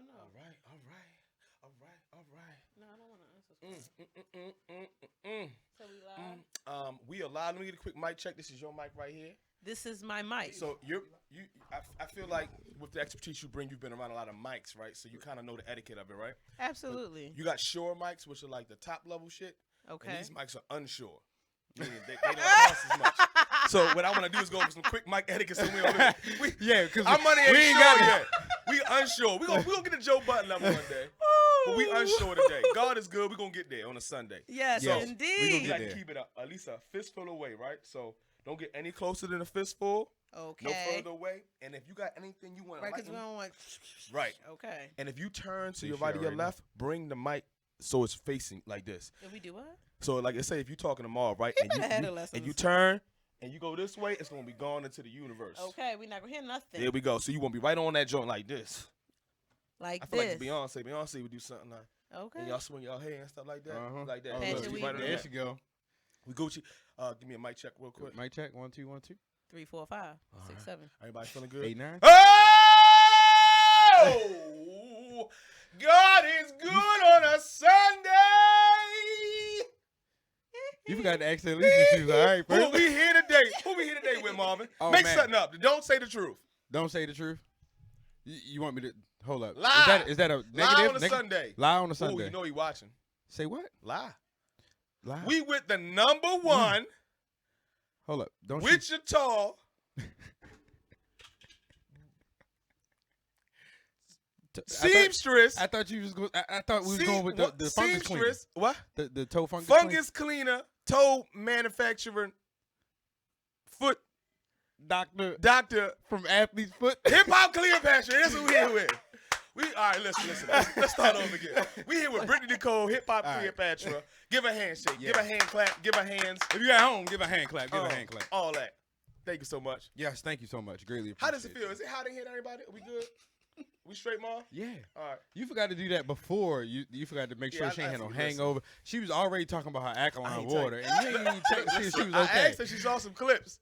don't know. All right. No, I don't want to unsubscribe. So we live. We are live. Let me get a quick mic check. This is your mic right here. This is my mic. So I feel like with the expertise you bring, you've been around a lot of mics, right? So you kind of know the etiquette of it, right? Absolutely. But you got Shure mics, which are like the top level shit. Okay. And these mics are unsure. Meaning they don't cost as much. So what I want to do is go over some quick mic etiquette. So because our money ain't we ain't sure got yet. We unsure. We gonna get the Joe Button level one day. But we unsure today. God is good. We're going to get there on a Sunday. Yes, so indeed. We got to keep it up, at least a fistful away, right? So don't get any closer than a fistful. Okay. No further away. And if you got anything you want to right, because we don't want. Right. Okay. And if you turn to your right or your left, bring the mic so it's facing like this. If we do what? So like I say, if you're talking to Marv, right? And you turn and you go this way, it's going to be gone into the universe. Okay, we're not going to hear nothing. There we go. So you won't be right on that joint like this. Like I feel this. like Beyonce. Beyonce would do something like. Okay. And y'all swing your hair and stuff like that. Like that. There she go. We Gucci. Give me a mic check real quick. Mic check. 1 2 1 2. 3 4 5 6 7. Everybody feeling good? 8 9. Oh! God is good on a Sunday. You forgot to ask that Lisa shoes. All right, Who we here today with, Marvin? Make something up. Don't say the truth. Don't say the truth. You want me to hold up? Lie. Is that a negative? Lie on a Sunday. Lie on a Sunday. Oh, you know he watching. Say what? Lie. Lie. We with the number one. Hold up. Don't Wichita. Seamstress. I thought you was going. I thought we was going with the fungus cleaner. Seamstress. What? The toe fungus. Fungus cleaner. Toe manufacturer. Foot doctor from Athlete's Foot. Hip Hop Cleopatra. That's what we here with. All right, listen. Let's start over again. We here with Brittany Nichole, Hip Hop Cleopatra. Give a handshake. Yeah. Give a hand clap. Give a hands. If you're at home, give a hand clap. Give a hand clap. All that. Thank you so much. Yes, thank you so much. Greatly appreciate it. How does it feel? Is it hot in here, everybody? Are we good? We straight, Mom? Yeah. All right. You forgot to do that before. You forgot to make sure she ain't had no hangover. She was already talking about her alkaline water, and you ain't even check to see if she was okay. I asked her. She saw some clips.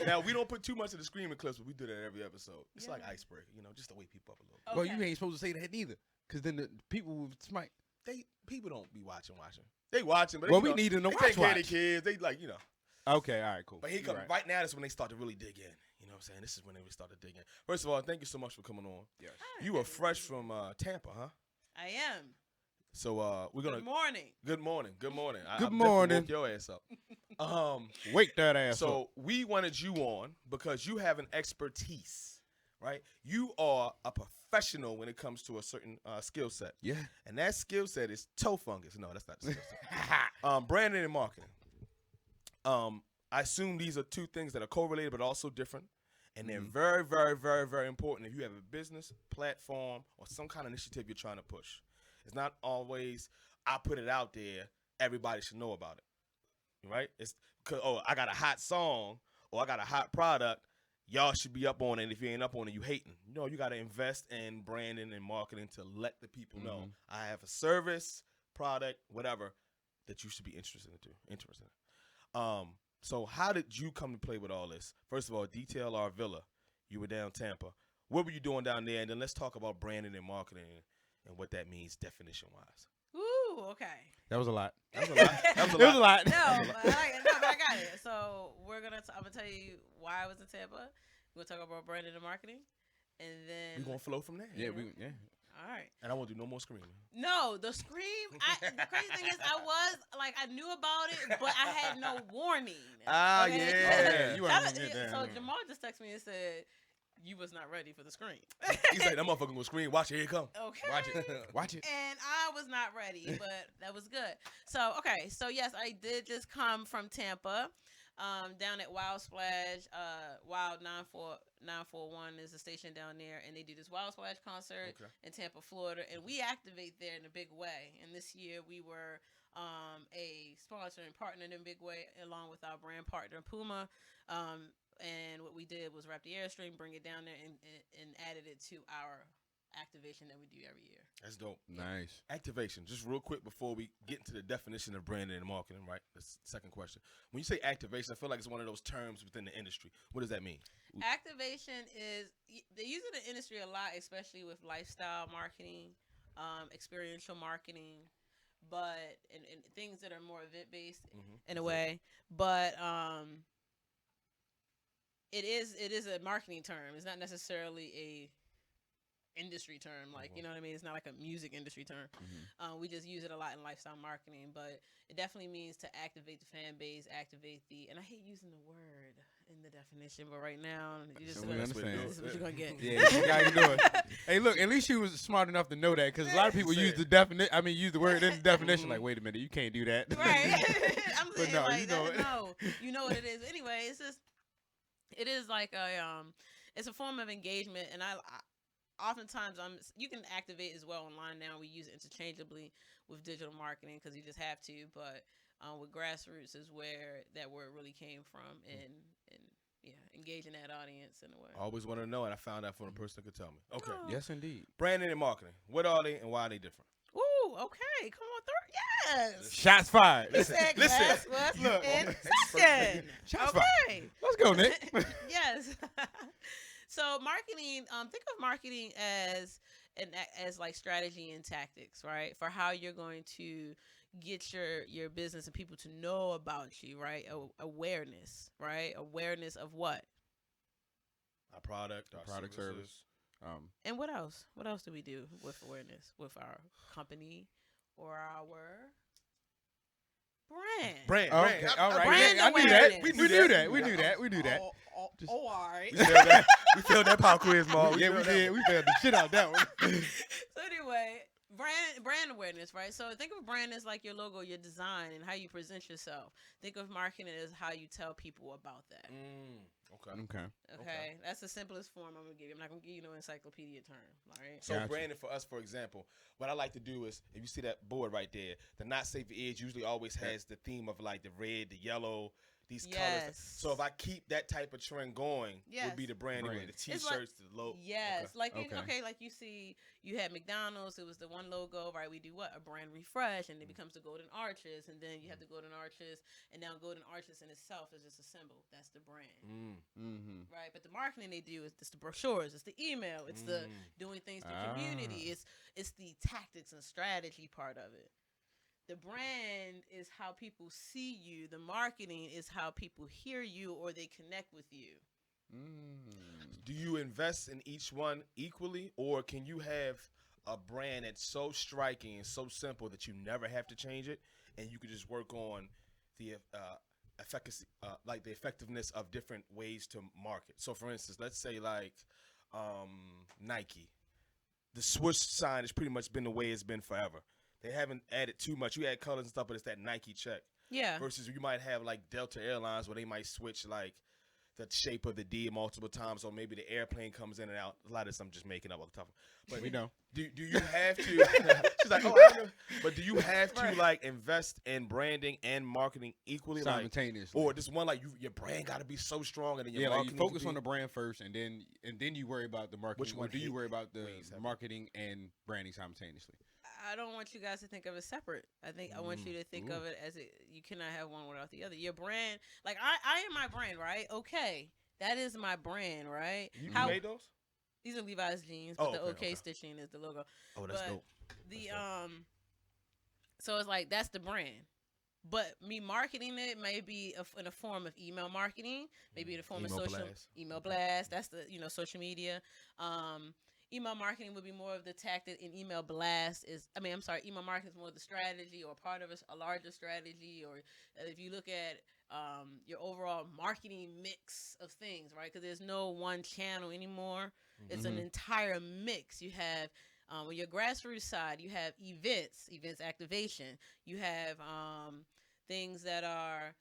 Now, we don't put too much of the screaming clips, but we do that every episode. It's like icebreaker, just to wake people up a little bit. Well, you ain't supposed to say that either, because then the people will smite. People don't be watching. They watching, but we need them to watch. They take care of their kids. They Okay, all right, cool. But here come right now. That's when they start to really dig in. You know what I'm saying? This is when they start to dig in. First of all, thank you so much for coming on. Yes. You are fresh from Tampa, huh? I am. So we're gonna. Good morning. Good morning. Good morning. Good morning. Woke your ass up. Wake that ass up. So we wanted you on because you have an expertise, right? You are a professional when it comes to a certain skill set. Yeah. And that skill set is toe fungus. No, that's not the skill set. Branding and marketing. I assume these are two things that are correlated but also different. And they're very, very, very, very important if you have a business, platform, or some kind of initiative you're trying to push. It's not always, I put it out there, everybody should know about it. Right? It's because, I got a hot song or I got a hot product. Y'all should be up on it. If you ain't up on it, you hating. No, you got to invest in branding and marketing to let the people know I have a service, product, whatever that you should be interested in. So how did you come to play with all this? First of all, DTLR Villa, you were down Tampa. What were you doing down there? And then let's talk about branding and marketing and what that means definition-wise. Ooh, okay. That was a lot. That was a lot. It was a lot. No, but I got it. So I'm gonna tell you why I was in Tampa. We're gonna talk about branding and marketing, and then we're gonna flow from there. Yeah, All right. And I won't do no more screaming. No, the scream. The crazy thing is, I knew about it, but I had no warning. Yeah. You weren't gonna get there. So Jamal just texted me and said, "You was not ready for the scream." He's like, "That motherfucker gonna scream. Watch it. Here it come. Okay. Watch it. And I was not ready, but that was good. So yes, I did just come from Tampa. Down at Wild Splash, Wild 941 is a station down there, and they do this Wild Splash concert in Tampa, Florida, and we activate there in a big way. And this year we were a sponsor and partner in a big way, along with our brand partner Puma. And what we did was wrap the Airstream, bring it down there, and added it to our activation that we do every year. That's dope. Nice. Activation. Just real quick before we get into the definition of branding and marketing, right? That's the second question. When you say activation, I feel like it's one of those terms within the industry. What does that mean? Activation is they use it in the industry a lot, especially with lifestyle marketing, experiential marketing, but and things that are more event based in a way. But it is a marketing term. It's not necessarily a industry term, like you know what I mean. It's not like a music industry term. We just use it a lot in lifestyle marketing, but it definitely means to activate the fan base, activate the. And I hate using the word in the definition, but right now you just we understand. this is what you're gonna get. Yeah, you gotta do it. Hey, look, at least you was smart enough to know that, because a lot of people use the use the word in the definition. Like, wait a minute, you can't do that. Right. I'm But saying no, like you know that, it. no, you know what it is. Anyway, it's just it is like a it's a form of engagement, and I oftentimes you can activate as well online now. We use it interchangeably with digital marketing because you just have to. But with grassroots is where that word really came from, and yeah, engaging that audience in a way. I always wanted to know, and I found out from the person that could tell me. Okay. Oh. Yes, indeed. Branding and marketing. What are they and why are they different? Ooh, okay, come on through. Yes. Shots fired. He said glass was Look. in session. Shots Okay. fired. Let's go, Nick. Yes. So marketing, think of marketing as like strategy and tactics, right? For how you're going to get your business and people to know about you, right? Awareness, right? Awareness of what? Our product, our Product, services. service. And what else? What else do we do with awareness with our company or our brand? Okay, all right. Brand Yeah, I knew that. awareness. We knew that. We knew that. We knew that. All right. We failed that pop quiz, Maul. Yeah, we did. We failed the shit out that one. So anyway, brand awareness, right? So think of brand as like your logo, your design, and how you present yourself. Think of marketing as how you tell people about that. Okay. Okay, that's the simplest form I'm gonna give you. I'm not gonna give you no encyclopedia term, all right? So Gotcha. branding for us, for example, what I like to do is, if you see that board right there, the Not Safe for Edge usually always has the theme of like the red, the yellow, these colors. Yes. So if I keep that type of trend going, would be the branding, Brand. the It's T-shirts, the logo. Yes, like Okay. like you see, you had McDonald's. It was the one logo, right? We do what, a brand refresh, and it becomes the Golden Arches, and then you have the Golden Arches, and now Golden Arches in itself is just a symbol. That's the brand, right? But the marketing they do is the brochures, it's the email, it's the doing things to the community, it's the tactics and strategy part of it. The brand is how people see you. The marketing is how people hear you or they connect with you. Do you invest in each one equally, or can you have a brand that's so striking and so simple that you never have to change it, and you can just work on the efficacy, like the effectiveness of different ways to market? So, for instance, let's say like Nike, the swoosh sign has pretty much been the way it's been forever. They haven't added too much. You add colors and stuff, but it's that Nike check. Yeah. Versus you might have like Delta Airlines where they might switch like the shape of the D multiple times, or maybe the airplane comes in and out. A lot of this I'm just making up off the top. But We know. Do you have to? She's like, oh, I know. But do you have to like invest in branding and marketing equally, Simultaneously. or just one like your brand got to be so strong, and then your Yeah, like marketing you focus could on be- the brand first, and then you worry about the marketing. Which one Or do you worry about the weighs heavy? marketing and branding simultaneously? I don't want you guys to think of it separate. I think I want you to think of it as you cannot have one without the other. Your brand, like I am my brand, right? Okay, that is my brand, right? You How made those? these are Levi's jeans, but Oh, the okay, OK okay. stitching is the logo. Oh, that's but dope. the That's so it's like that's the brand. But me marketing it may be in a form of email marketing, maybe in a form Email of social blast. email blast. That's the social media. Email marketing would be more of the tactic, and email blast is. Email marketing is more of the strategy or part of a larger strategy. Or if you look at your overall marketing mix of things, right? Because there's no one channel anymore. It's an entire mix. You have on your grassroots side, you have events activation. You have things that are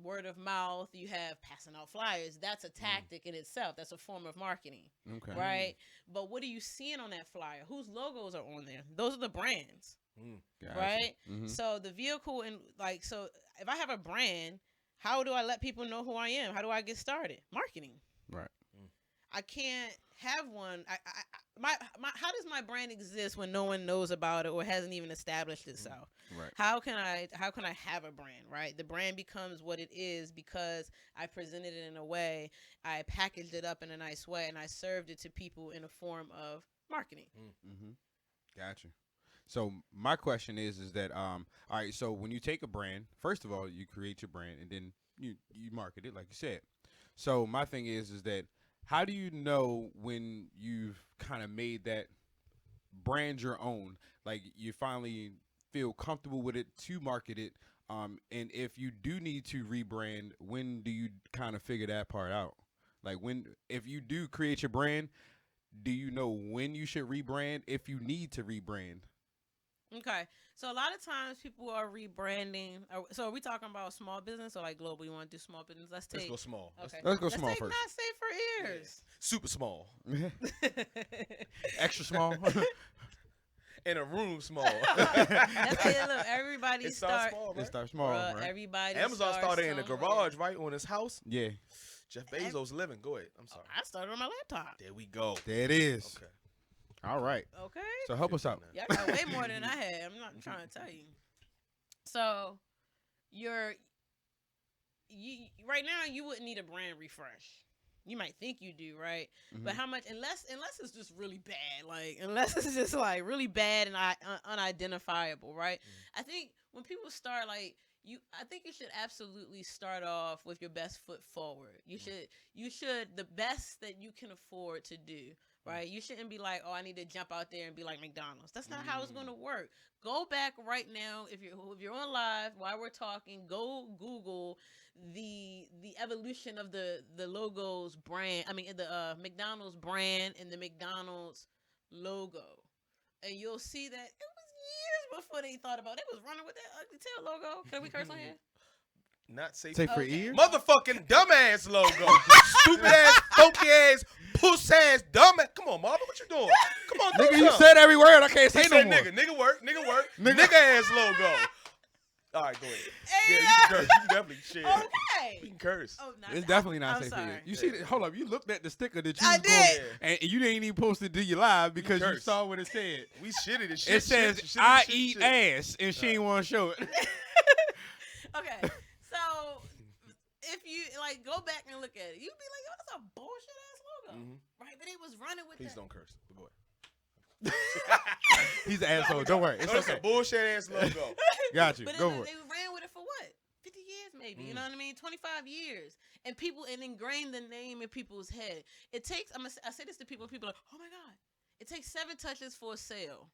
word of mouth. You have passing out flyers. That's a tactic in itself. That's a form of marketing, Okay. right? But what are you seeing on that flyer? Whose logos are on there? Those are the brands, Gotcha. right? Mhm. So the vehicle so if I have a brand, how do I let people know who I am? How do I get started? Marketing. Right. I can't have one. How does my brand exist when no one knows about it or hasn't even established itself? Right. How can I have a brand, right? The brand becomes what it is because I presented it in a way, I packaged it up in a nice way, and I served it to people in a form of marketing. Mm-hmm. Gotcha. So my question is that all right, so when you take a brand, first of all, you create your brand and then you market it like you said. So my thing is that how do you know when you've kind of made that brand your own? Like you finally feel comfortable with it to market it. And if you do need to rebrand, when do you kind of figure that part out? Like if you do create your brand, do you know when you should rebrand if you need to rebrand? Okay, so a lot of times people are rebranding. So are we talking about small business or like global? You want to do small business? Let's Let's go small. Okay. Let's go small take first. Not safe for ears. Super small. Extra small. In a room small. That's it. Look, everybody It starts small, It right? starts small, right? Everybody. Amazon started in the somewhere. garage, right, on his house. Yeah, Jeff Bezos living. Go ahead. I'm sorry. I started on my laptop. There we go. there it is. Okay. All right. Okay. So help us out. Yeah, I got way more than I had. I'm not trying to tell you. So, you right now you wouldn't need a brand refresh. You might think you do, right? Mhm. But how much? Unless it's just really bad, like unless it's just like really bad and unidentifiable, right? I think when people start like. I think you should absolutely start off with your best foot forward. You should the best that you can afford to do, right? You shouldn't be like, oh, I need to jump out there and be like McDonald's. That's not how it's going to work. Go back right now if you're on live while we're talking. Go Google the evolution of the logo's brand. I mean, the McDonald's brand and the McDonald's logo, and you'll see that it was years before they thought about it. They was running with that ugly tail logo. Can we curse on here? Not safe. Safe for Okay. ears? Motherfucking dumbass logo. Stupid ass, funky ass, puss ass, dumbass. Come on, Marvin, what you doing? Come on, Nigga, do you something. said every word. I can't say He no said more. nigga work, Nigga. nigga ass logo. All right, go ahead. Hey, Yeah, you can curse. You can definitely share. Okay. You can curse. Oh, not It's definitely not I'm safe for sorry. you. You see, hold up. You looked at the sticker that you I was going, did. and you didn't even post it to your live because you cursed. saw what it said. We shitted and shit. It says, shit, "I shit, eat shit. ass," and she ain't want to show it. Okay, so if you like go back and look at it, you'd be like, "Yo, that's a bullshit ass logo," right? But it was running with Please that. don't curse. But go ahead. He's an asshole. Don't worry. It's No, that's okay. a bullshit ass logo. Got you. But Go they for it. ran with it for what? 50 years maybe. You know what I mean? 25 years. And people ingrained the name in people's head. It takes. I say this to people. People are like, "Oh my god!" It takes 7 touches for a sale.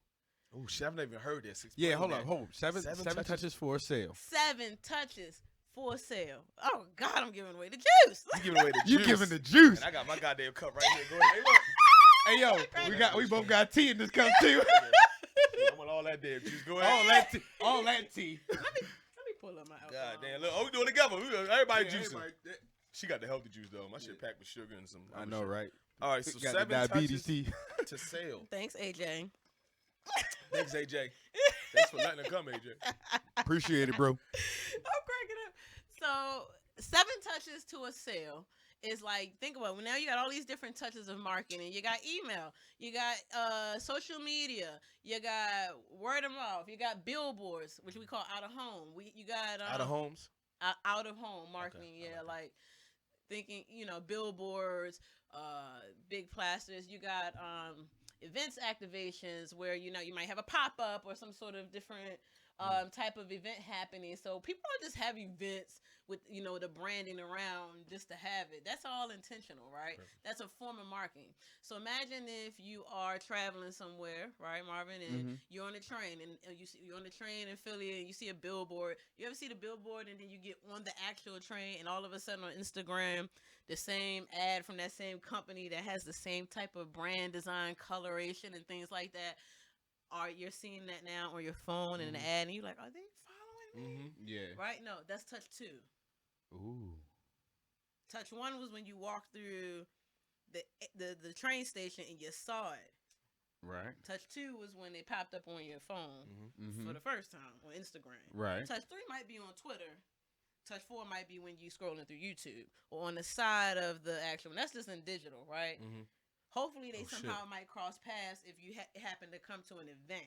Oh shit! I've never even heard this. Explain Yeah, hold that. up. Hold. Seven touches for a sale. 7 touches for a sale. Oh God, I'm giving away the juice. You giving away the You juice. giving the juice. And I got my goddamn cup right here. Go ahead. Hey, look. Hey yo, we both got tea in this cup too. I want all that damn juice. Go ahead. all that tea. Let me pull up my alcohol. God damn. Look, oh, we doing it together. Everybody Yeah, juicing. everybody- She got the healthy juice though. My shit packed with sugar and some. I other know, shit. right? All right, so Got the 7 diabetes touches tea. to sale. Thanks, AJ. Thanks, AJ. Thanks for letting her come, AJ. Appreciate it, bro. I'm cracking up. So 7 touches to a sale is like, think about it. Now you got all these different touches of marketing. You got email, you got social media, you got word of mouth, you got billboards, which we call out of home. You got Out of homes. out of home marketing. Okay, I Yeah, like like thinking, billboards, big plasters. You got events activations where you might have a pop up or some sort of different type of event happening. So people don't just have events with the branding around just to have it. That's all intentional, right? Perfect. That's a form of marketing. So imagine if you are traveling somewhere, right, Marvin, and you're on a train, and you're on the train in Philly, and you see a billboard. You ever see the billboard, and then you get on the actual train, and all of a sudden on Instagram, the same ad from that same company that has the same type of brand design, coloration, and things like that. You're seeing that now on your phone and an ad, and you're like, are they following me? Yeah. Right? No, that's touch 2. Ooh. Touch 1 was when you walked through the train station and you saw it. Right. Touch 2 was when they popped up on your phone for the first time on Instagram. Right. Touch 3 might be on Twitter, touch 4 might be when you scrolling through YouTube or on the side of the actual. That's just in digital, right? Mm-hmm. Hopefully they somehow might cross paths if you happen to come to an event.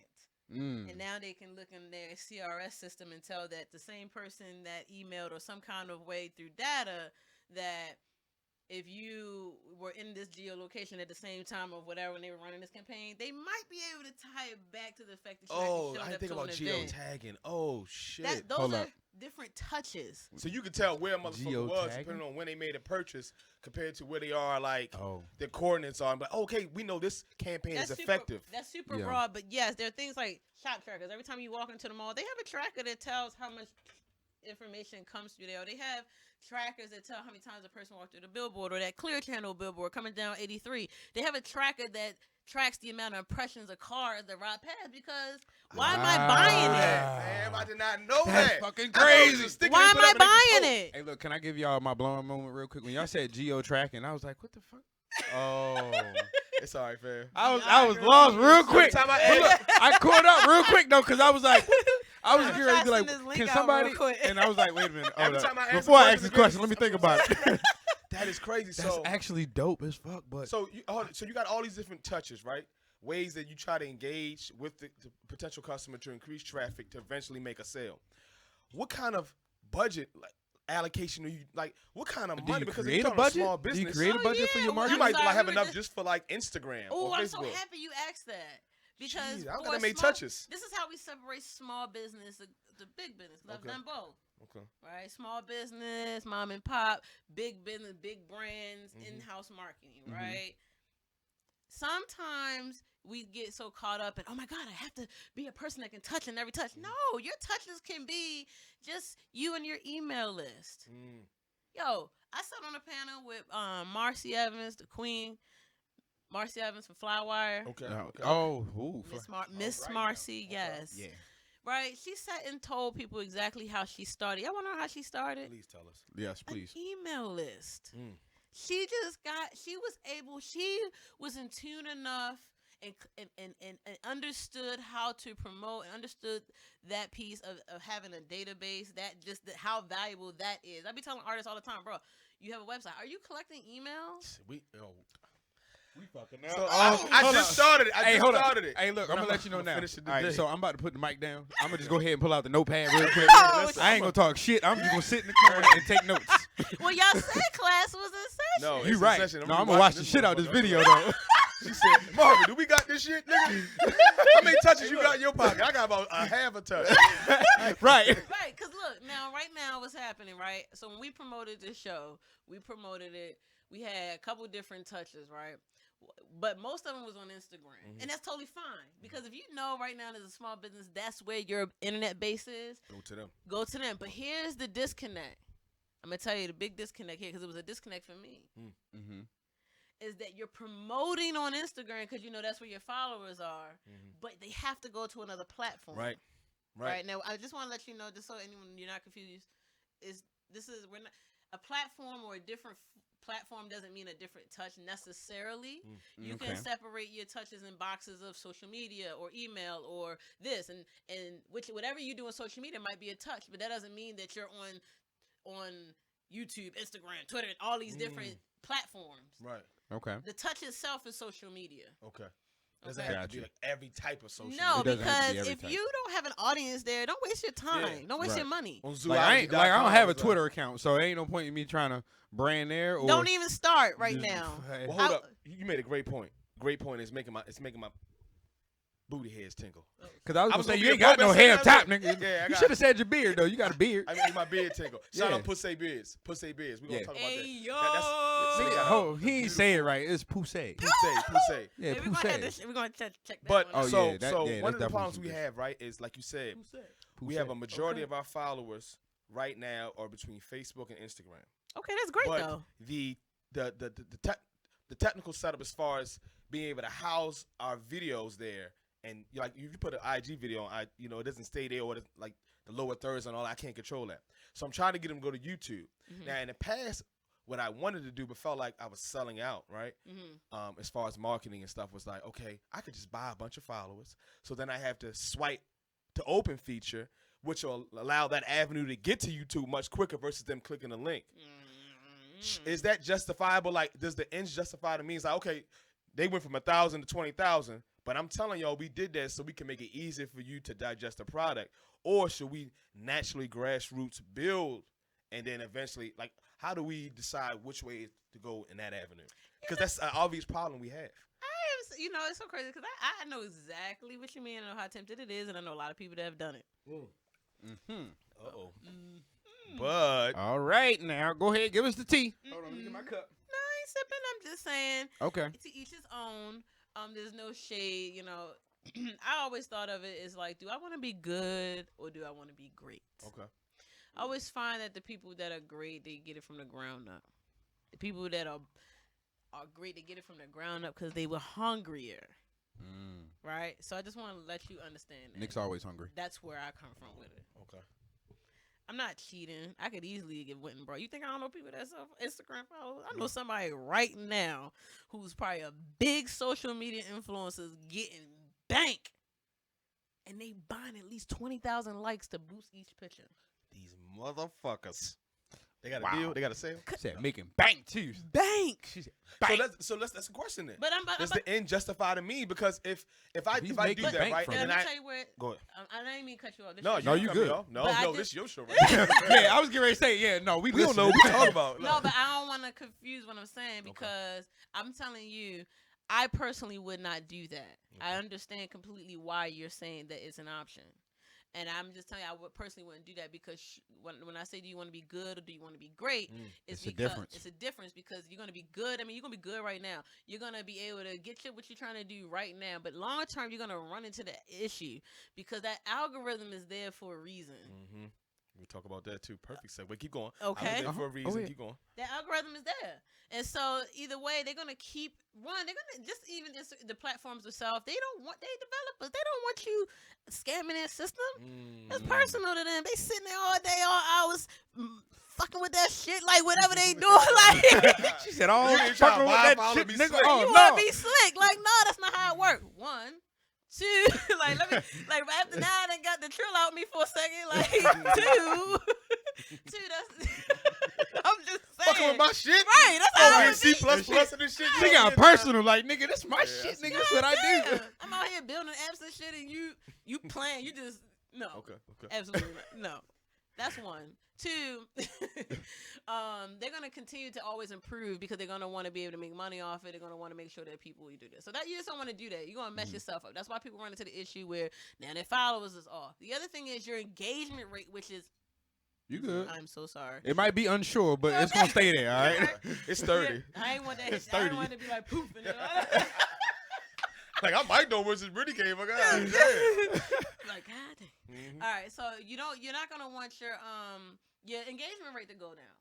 And now they can look in their CRS system and tell that the same person that emailed or some kind of way through data that if you were in this geolocation at the same time of whatever when they were running this campaign, they might be able to tie it back to the fact that you actually showed I up didn't think to about an event. geotagging. Oh shit! Those are different touches. So you can tell where a motherfucker was Geotagging? depending on when they made a purchase compared to where they are, like Oh. their coordinates are. But okay, we know this campaign is effective. That's super Yeah. broad, but yes, there are things like shop trackers. Every time you walk into the mall, they have a tracker that tells how much information comes through there. Or they have trackers that tell how many times a person walked through the billboard or that Clear Channel billboard coming down 83. They have a tracker that tracks the amount of impressions of cars that ride past because why am I buying it? Man, I did not know That's that. fucking I thought it was crazy. a sticker Why they am put I up and they just buying go. it? Hey, look, can I give y'all my blowing moment real quick? When y'all said geo tracking, I was like, what the fuck? Oh. It's all right, fam. I was lost real quick. Every time I But look, I caught up real quick though, cause I was like, I was I'm curious to be like, trying to send this can link out somebody? real quick. And I was like, wait a minute. Hold Every up. time I answer Before I ask questions this question, let me again, think about it. That is crazy. That's So actually dope as fuck. But So you got all these different touches, right? Ways that you try to engage with the potential customer to increase traffic to eventually make a sale. What kind of budget allocation do you like? What kind of do money? you Because create if a you're budget? small Do business, you create a Oh, budget for yeah. your Well, you marketing? might sorry, like have we were enough just- just for like Instagram Oh, or I'm Facebook. so happy you asked that because Jeez, I don't for gotta a make small- touches. This is how we separate small business, the big business. I've Okay. done both. Okay. Right, small business, mom and pop, big business, big brands, Mhm. in-house marketing, Mhm. right? Sometimes we get so caught up in, oh my God, I have to be a person that can touch in every touch. No, your touches can be just you and your email list. Yo, I sat on a panel with Marcy Evans, the queen, Marcy Evans from Flywire. Okay. No. Okay. Oh, ooh, Miss right, Marcy, yeah. Okay. yes. yeah. Right, she sat and told people exactly how she started. Y'all want to know how she started? Please tell us. Yes, An please. email list. Mm. She was in tune enough and understood how to promote and understood that piece of having a database, how valuable that is. I be telling artists all the time, bro, you have a website. Are you collecting emails? We fucking So I just started it. I just hold started up. it. Hey, look, I'm gonna let you know I'ma now. finish it All right, today. so I'm about to put the mic down. I'm gonna just go ahead and pull out the notepad real quick. Oh, I ain't gonna talk shit. I'm just gonna sit in the corner and take notes. Well, y'all said class was in session. No, You it's in right. session. No, I'm gonna watch the this shit out this motherfucker. video though. She said, Marvin, do we got this shit, nigga? How many touches you got in your pocket? I got about a half a touch. Right. Right, because look, right now what's happening, right? So when we promoted this show, we had a couple different touches, right? But most of them was on Instagram. Mhm. And that's totally fine. Because if you know right now there's a small business, that's where your internet base is, Go to them. But here's the disconnect. I'm going to tell you the big disconnect here because it was a disconnect for me. Mm-hmm. Is that you're promoting on Instagram because you know that's where your followers are, but they have to go to another platform. Right. Now, I just want to let you know, just so anyone you're not confused, we're not a platform or a different platform doesn't mean a different touch necessarily. You can separate your touches in boxes of social media or email or this and whatever you do on social media might be a touch, but that doesn't mean that you're on YouTube, Instagram, Twitter, and all these different platforms. Right. Okay. The touch itself is social media. Okay. Doesn't Okay. have to be like every type of social No, It doesn't have to be because every if type. you don't have an audience there, don't waste your time. Yeah, Don't waste right. your money. On Like I zoology.com don't have a as well. Twitter account, so ain't no point in me trying to brand there. Or Don't even start right just- now. Hey. Well, hold up. You made a great point. Great point. It's making my booty hairs tingle. Cause I was I gonna was say gonna you be ain't a got pro no wrestler hair up that top, way. nigga. Yeah, I you got should have said your beard though. You got a beard. I made my beard tingle. Shout Yeah. out Pussy Beards. Pussy Beards. We're gonna Yeah. talk about Hey, that. yo. That's Oh, he ain't say it right. It's poussé. Pussy. Yeah, Hey, we're gonna have poussé. this. We're gonna check that. But one out. Oh, so yeah, that- so yeah, one that's of the definitely problems we some have, right, is like you said, we Poussé. have a majority Okay. of our followers right now are between Facebook and Instagram. Okay, that's great But though. the technical setup as far as being able to house our videos there, and like if you put an IG video on, it doesn't stay there or like the lower thirds and all. I can't control that, so I'm trying to get them to go to YouTube. Mhm. Now in the past, what I wanted to do but felt like I was selling out, right? As far as marketing and stuff was like, okay, I could just buy a bunch of followers, so then I have to swipe to open feature, which will allow that avenue to get to YouTube much quicker versus them clicking a link. Is that justifiable? Like, does the ends justify the means? Like, okay, they went from 1,000 to 20,000, but I'm telling y'all, we did that so we can make it easier for you to digest the product. Or should we naturally grassroots build and then eventually, like, how do we decide which way to go in that avenue? Because that's an obvious problem we have. You know, it's so crazy because I know exactly what you mean. I know how tempted it is, and I know a lot of people that have done it. Uh-oh. But all right, now go ahead, give us the tea. Hold on, let me get my cup. No, I ain't sipping. I'm just saying. Okay. To each his own. There's no shade. You know, I always thought of it as like, do I want to be good or do I want to be great? okay. I always find that the people that are great, they get it from the ground up. The people that are great, they get it from the ground up because they were hungrier. Right? So I just want to let you understand that. Nick's always hungry. That's where I come from with it. Okay. I'm not cheating. I could easily get went and bro. You think I don't know people that's Instagram followers? I know somebody right now who's probably a big social media influencer getting bank. And they buying at least 20,000 likes to boost each picture. These motherfuckers. They got a Wow. deal. They got a sale. She said making bank too. Bank. She said So bank. that's a question then. But Does the end justify to me? Because if I He's do making that bank right, from and let then me I tell you where. go ahead. I didn't mean to cut you off. This No, is No, your you show. good. Yo. No, But I this just- is your show right now. Yeah, I was getting ready to say, yeah, no, we We don't know listening. what we talk about. No, but I don't want to confuse what I'm saying because I'm telling you, I personally would not do that. I understand completely why you're saying that it's an option. And I'm just telling you, I personally wouldn't do that because when I say, do you want to be good or do you want to be great? It's a because difference. It's a difference because you're going to be good. I mean, you're going to be good right now. You're going to be able to get what you're trying to do right now. But long term, you're going to run into the issue because that algorithm is there for a reason. Mm-hmm. We talk about that too. Perfect segue. Keep going. Okay. I was there for a reason. yeah. Keep going. That algorithm is there. And so either way, they're going to keep they're going to just the platforms themselves. They developers, they don't want you scamming their system. It's personal to them. They sitting there all day, all hours, fucking with that shit, like whatever they do. Like She said, "Oh, You ain't trying fucking to with vibe that all shit, and be nigga." slick. Oh you no. want to be slick. Like, no, that's not how it works. 1, 2, like let me after now I done got the trill out me for a second. Like 2, that's I'm just saying. Fucking with my shit. Right, that's how Over it in C++ be. and this shit. She got personal, like, nigga, this my shit, that's nigga. That's what I do. Yeah. I'm out here building apps and shit, and you playing. You just no. Okay. Absolutely not. No. That's 1. 2, they're gonna continue to always improve because they're gonna want to be able to make money off it. They're gonna want to make sure that people do this. So that you just don't want to do that. You're gonna mess yourself up. That's why people run into the issue where now their followers is off. The other thing is your engagement rate, which is You good? I'm so sorry. It might be unsure, but it's gonna stay there. All right. It's 30. I ain't want that. It's I 30. didn't want it to be like poof. Like I might know where this Brittany came. I got Like God dang. All right, so you're not gonna want your engagement rate to go down.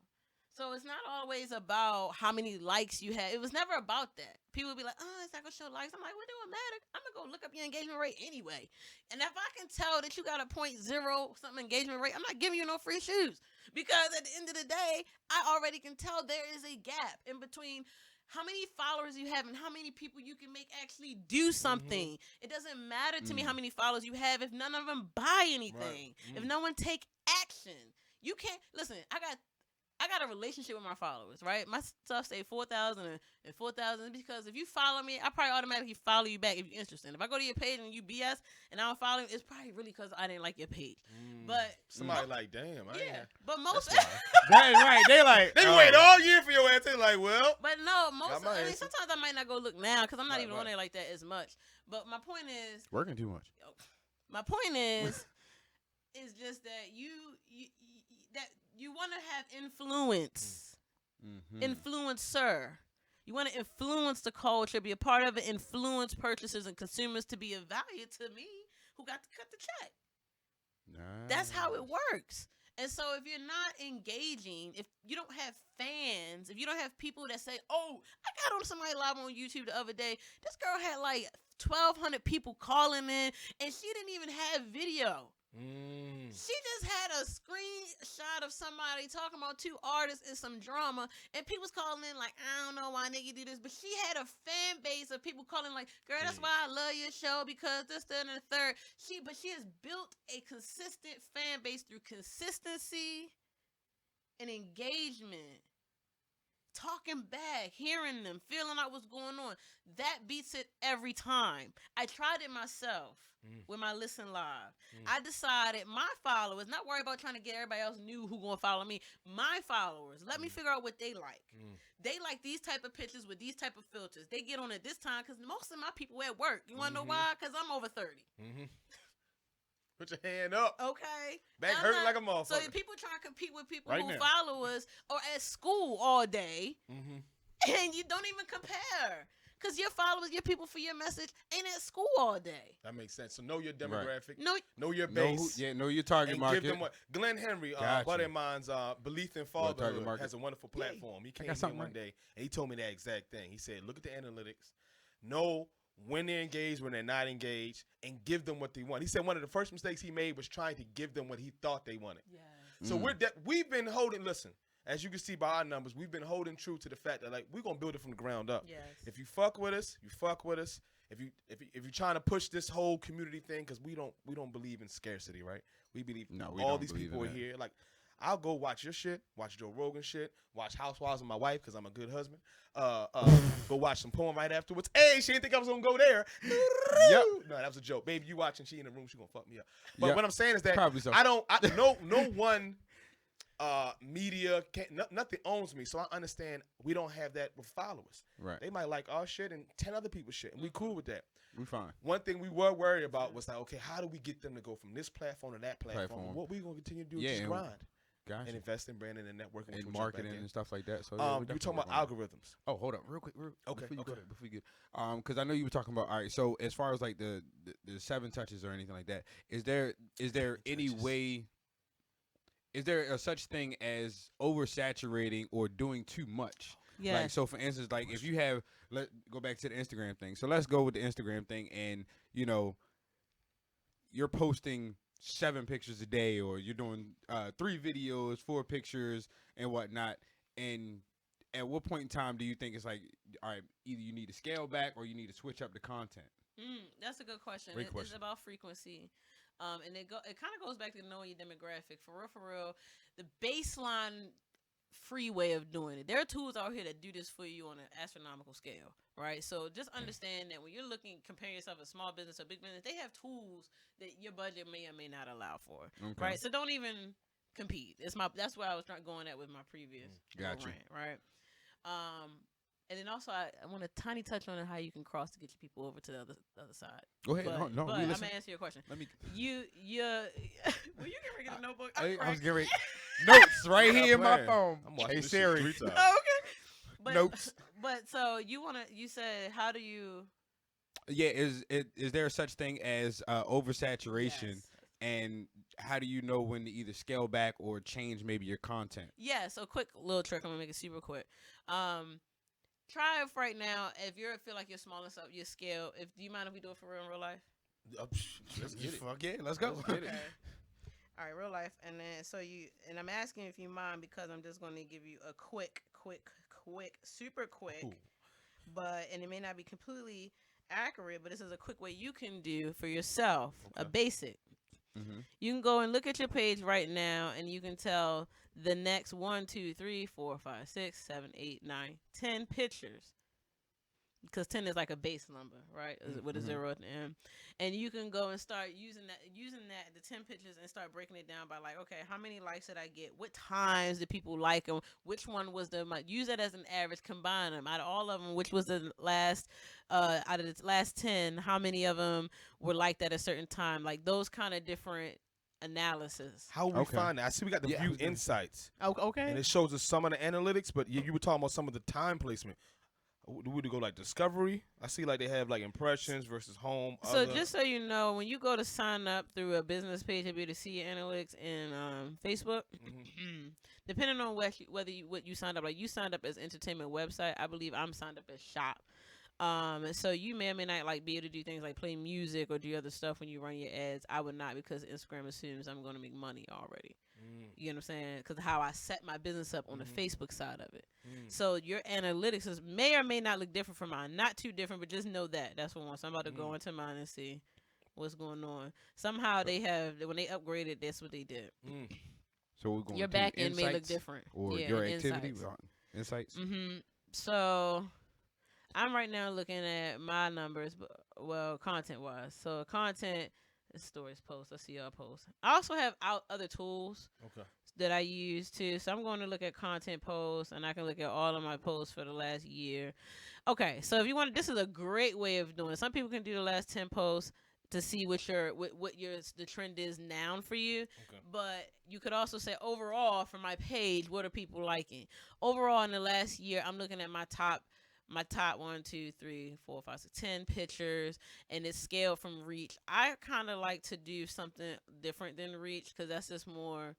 So it's not always about how many likes you have. It was never about that. People would be like, "Oh, it's not gonna show likes." I'm like, "What do it matter? I'm gonna go look up your engagement rate anyway." And if I can tell that you got a 0.0 something engagement rate, I'm not giving you no free shoes because at the end of the day, I already can tell there is a gap in between how many followers you have and how many people you can make actually do something. It doesn't matter to me how many followers you have if none of them buy anything. If no one take action. You can't listen, I got a relationship with my followers, right? My stuff say 4,000 and 4,000 because if you follow me, I probably automatically follow you back if you're interested. If I go to your page and you BS and I don't follow you, it's probably really because I didn't like your page. But somebody like, damn. but most That's right. They like They wait all year for your ass. They like, well. But no, most my I mean, answer. sometimes I might not go look now because I'm not Right, even right. on there like that as much. But my point is, working too much. my point is just that you want to have influence, influencer. You want to influence the culture, be a part of it, influence purchasers and consumers to be of value to me who got to cut the check. That's how it works. And so if you're not engaging, if you don't have fans, if you don't have people that say, "Oh, I got on somebody live on YouTube the other day. This girl had like 1,200 people calling in, and she didn't even have video." She just had a screenshot of somebody talking about 2 artists and some drama, and people's calling in like, I don't know why nigga do this, but she had a fan base of people calling like, girl, that's why I love your show, because this, that, and the third. But she has built a consistent fan base through consistency and engagement. Talking back, hearing them, feeling out what's going on. That beats it every time. I tried it myself with my Listen Live. I decided my followers, not worry about trying to get everybody else new who going to follow me. My followers, let me figure out what they like. They like these type of pictures with these type of filters. They get on it this time because most of my people at work. You want to know why? Because I'm over 30. Put your hand up. Okay. Back hurting like a motherfucker. So people trying to compete with people Right who now. follow us or at school all day, and you don't even compare. Because your followers, your people for your message ain't at school all day. That makes sense. So know your demographic. No. Know your base. Know your target and market. give them what Glenn Henry, Gotcha. buddy of mine's, Belief in target Fatherhood market. has a wonderful platform. He came here something one day and he told me that exact thing. He said, look at the analytics, know when they're engaged, when they're not engaged, and give them what they want. He said one of the first mistakes he made was trying to give them what he thought they wanted. Yes. So we've been holding, listen, as you can see by our numbers, we've been holding true to the fact that like we're gonna build it from the ground up. Yes. If you fuck with us, you fuck with us. If you're trying to push this whole community thing, because we don't believe in scarcity, right? We believe We all don't these believe people in are that. here. Like, I'll go watch your shit, watch Joe Rogan shit, watch Housewives with my wife because I'm a good husband. Go watch some porn right afterwards. Hey, she didn't think I was gonna go there. Yep. No, that was a joke. Baby, you watching? She in the room. She gonna fuck me up. But Yep. what I'm saying is that Probably so. no one media nothing owns me, so I understand we don't have that with followers. Right. They might like our shit and 10 other people's shit, and we cool with that. We fine. One thing we were worried about was like, okay, how do we get them to go from this platform to that platform? What we gonna continue to do is just and- grind Gotcha. and invest in branding and networking which And we'll jump marketing back in. and stuff like that. So You were talking about algorithms. Oh, hold up, real quick. Okay, Before you go okay. there, before you get, because I know you were talking about. All right, so as far as like the 7 touches or anything like that, is there any touches. way? Is there a such thing as oversaturating or doing too much? Yes. Like, so for instance, like if you have, let go back to the Instagram thing. So let's go with the Instagram thing, and you're posting 7 pictures a day, or you're doing 3 videos, 4 pictures, and whatnot. And at what point in time do you think it's like, all right, either you need to scale back or you need to switch up the content? That's a good question. Great It's question. about frequency. And it kind of goes back to knowing your demographic. For real, the baseline free way of doing it. There are tools out here that do this for you on an astronomical scale, right? So just understand that when you're looking, comparing yourself a small business or big business, they have tools that your budget may or may not allow for, Okay. right? So don't even compete. That's where I was going at with my previous Gotcha. rant, right? And then also, I want a tiny touch on how you can cross to get your people over to the other side. Go ahead. But, No, but we I'm listen. gonna answer your question. Let me. Well, you can get a notebook. I was crying. getting ready. Notes right Stop here in my playing. phone. I'm watching Hey this Siri. shit 3 times. Oh, okay. But, Notes. But so you said, how do you? Yeah, is there such thing as oversaturation, Yes. and how do you know when to either scale back or change maybe your content? Yeah. So quick little trick. I'm gonna make it super quick. Try it right now. If you feel like you're small enough, your scale. Do you mind if we do it for real in real life? Let's get it. Fuck yeah, let's go. Let's get it. All right, real life, and then and I'm asking if you mind because I'm just going to give you a quick, super quick, Ooh. and it may not be completely accurate, but this is a quick way you can do for yourself, a Okay. basic. Mm-hmm. You can go and look at your page right now, and you can tell the next 1, 2, 3, 4, 5, 6, 7, 8, 9, 10 pictures. Because 10 is like a base number, right? With a 0 at the end. And you can go and start using the 10 pictures, and start breaking it down by like, okay, how many likes did I get? What times did people like them? Which one was use that as an average, combine them. Out of all of them, which was the last, out of the last 10, how many of them were liked at a certain time? Like those kind of different analysis. How we Okay. find that? I see we got the Yeah, I view was gonna- insights, Okay. and it shows us some of the analytics. But you were talking about some of the time placement. Would it go like discovery? I see like they have like impressions versus home. So other. just so you know, when you go to sign up through a business page, you'll be able to see your analytics in Facebook. Depending on what you signed up, like you signed up as entertainment website, I believe I'm signed up as shop. So you may or may not like be able to do things like play music or do other stuff when you run your ads. I would not, because Instagram assumes I'm going to make money already. You know what I'm saying? Because how I set my business up on the Facebook side of it. So your analytics may or may not look different from mine. Not too different, but just know that. That's what one. So I'm about to go into mine and see what's going on. Somehow they have, when they upgraded, that's what they did. So we're going your to back end may look insights different. or Yeah, your activity insights. insights. So I'm right now looking at my numbers, well, content wise. So content, stories, posts. I see y'all posts. I also have other tools that I use too. So I'm going to look at content posts, and I can look at all of my posts for the last year. Okay, so if you want, this is a great way of doing it. Some people can do the last 10 posts to see what the trend is now for you. But you could also say overall for my page, what are people liking? Overall in the last year, I'm looking at my top 1, 2, 3, 4, 5, 6, 10 pictures, and it's scaled from reach. I kind of like to do something different than reach, because that's just more,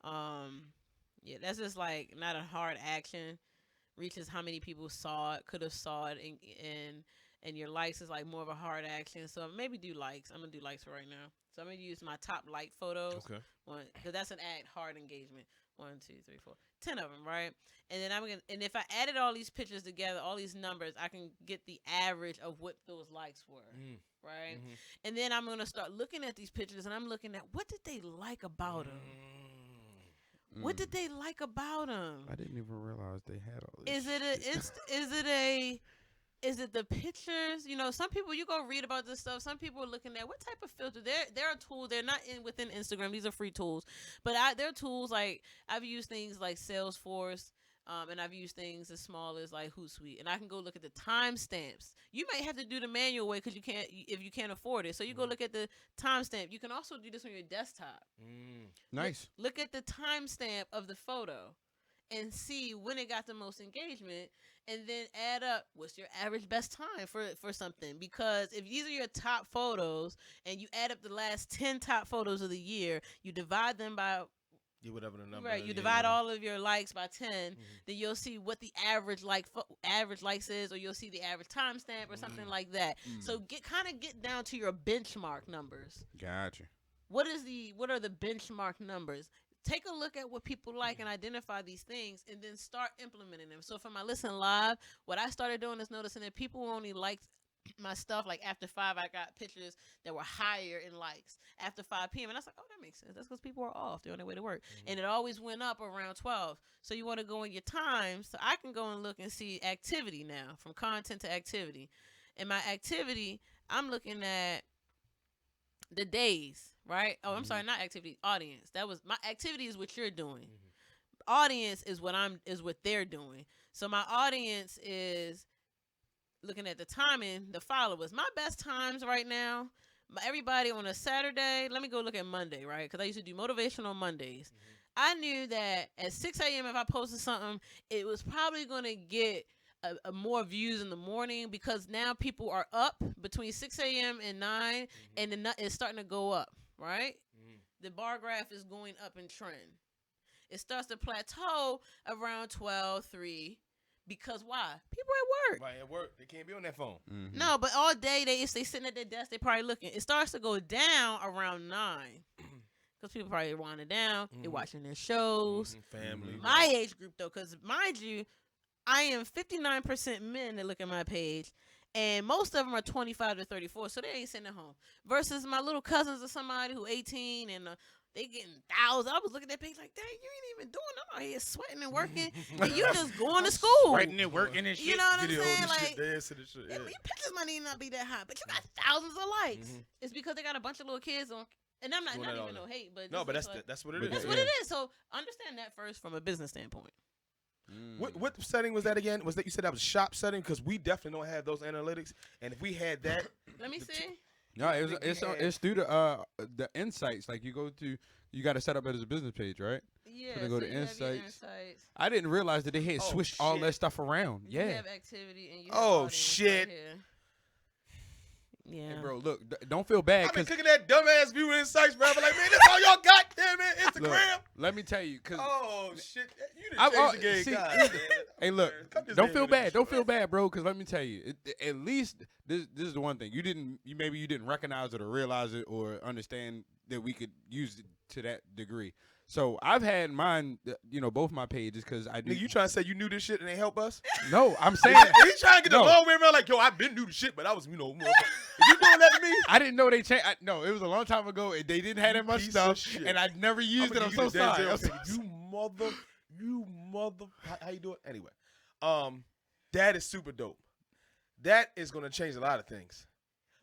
that's just like not a hard action. Reach is how many people could have saw it, and your likes is like more of a hard action. So maybe do likes. I'm gonna do likes for right now. So I'm gonna use my top like photos. Because that's an hard engagement. 1, 2, 3, 4, 10 of them, right? And then and if I added all these pictures together, all these numbers, I can get the average of what those likes were, right? And then I'm gonna start looking at these pictures, and I'm looking at what did they like about them. What did they like about them? I didn't even realize they had all this. Is it the pictures? You know, some people, you go read about this stuff. Some people are looking at what type of filter. There are tools. They're not within Instagram. These are free tools, but there are tools like I've used things like Salesforce. And I've used things as small as like Hootsuite, and I can go look at the timestamps. You might have to do the manual way because if you can't afford it. So you go look at the timestamp. You can also do this on your desktop. Nice. Look at the timestamp of the photo and see when it got the most engagement, and then add up what's your average best time for something. Because if these are your top photos and you add up the last 10 top photos of the year, you divide them by whatever the number. Right, you divide all of your likes by 10, then you'll see what the average likes is, or you'll see the average timestamp or something like that. So get down to your benchmark numbers. Gotcha. What are the benchmark numbers? Take a look at what people like and identify these things, and then start implementing them. So for my Listen Live, what I started doing is noticing that people only liked my stuff like after 5. I got pictures that were higher in likes after 5 p.m. and I was like, oh, that makes sense. That's because people are off. They're on their way to work. And it always went up around 12. So you want to go in your time. So I can go and look and see activity now, from content to activity. And my activity, I'm looking at the days, right? Oh, I'm sorry, not activity, audience. That was my activity is what you're doing. Audience is what they're doing. So my audience is looking at the timing, the followers. My best times right now, everybody on a Saturday, let me go look at Monday, right? Because I used to do motivational Mondays. I knew that at 6 a.m. if I posted something, it was probably going to get a more views in the morning, because now people are up between 6 a.m. and 9, and it's starting to go up, right? The bar graph is going up in trend. It starts to plateau around 12, 3. Because why? People at work. Right, at work. They can't be on that phone. No, but all day, if they sitting at their desk, they probably looking. It starts to go down around 9. Because people probably winding down. They're watching their shows. Family. My age group, though, because mind you, I am 59% men that look at my page. And most of them are 25 to 34, so they ain't sitting at home. Versus my little cousins or somebody who 18 and they getting thousands. I was looking at that page like, dang, you ain't even doing. I'm out here sweating and working, and you just going to school. Sweating and working and shit. You know what I'm Video, saying? the Like, shit, dance to the shit, your pictures might not be that high, but you got thousands of likes. It's because they got a bunch of little kids on. And I'm not even no hate, but no, but that's what it is. That's what it is. So understand that first from a business standpoint. What setting was that again? Was that you said that was shop setting? Because we definitely don't have those analytics, and if we had that, let me see. No, it's through the insights. Like you got to set up it as a business page, right? Yeah. So go to insights. I didn't realize that they had switched all that stuff around. You have activity and you have oh audience shit. right here. Yeah. Hey, bro, look, don't feel bad. I've been 'Cause cooking that dumbass view insights, bro. Like, man, this all y'all got, damn it, Instagram. look, let me tell you, cause Oh shit, you I- didn't change the game, see, God. hey, man. hey, look, Cut this don't man feel into the bad. Don't shit. feel bad, bro. Cause let me tell you, at least this is the one thing you maybe you didn't recognize it or realize it or understand that we could use it to that degree. So I've had mine, both my pages, cause I do. Nigga, you trying to say you knew this shit and they help us? No, I'm saying He's trying to get the No. long way around like, yo, I've been new to shit, but I was, motherfucker. If you doing that to me, I didn't know they changed. No, it was a long time ago, and they didn't have that much piece of stuff, shit. and I never used it. I'm so sorry. I'm so You mother. How you doing? Anyway, that is super dope. That is gonna change a lot of things.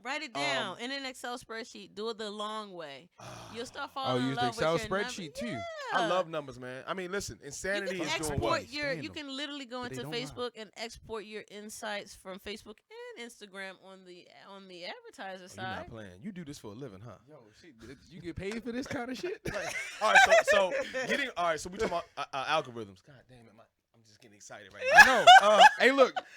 Write it down in an Excel spreadsheet. Do it the long way. You'll start Oh, falling in use the love Excel with your spreadsheet too. Yeah. I love numbers, man. I mean, listen, insanity You is can doing what? export your. Stand You them. can literally go But they into don't lie. Facebook and export your insights from Facebook and Instagram on the advertiser You're side. not playing. You do this for a living, huh? Yo, shit, you get paid for this kind of shit? All right, so getting all right. So we talking about algorithms. God damn it, I'm just getting excited right now. I know.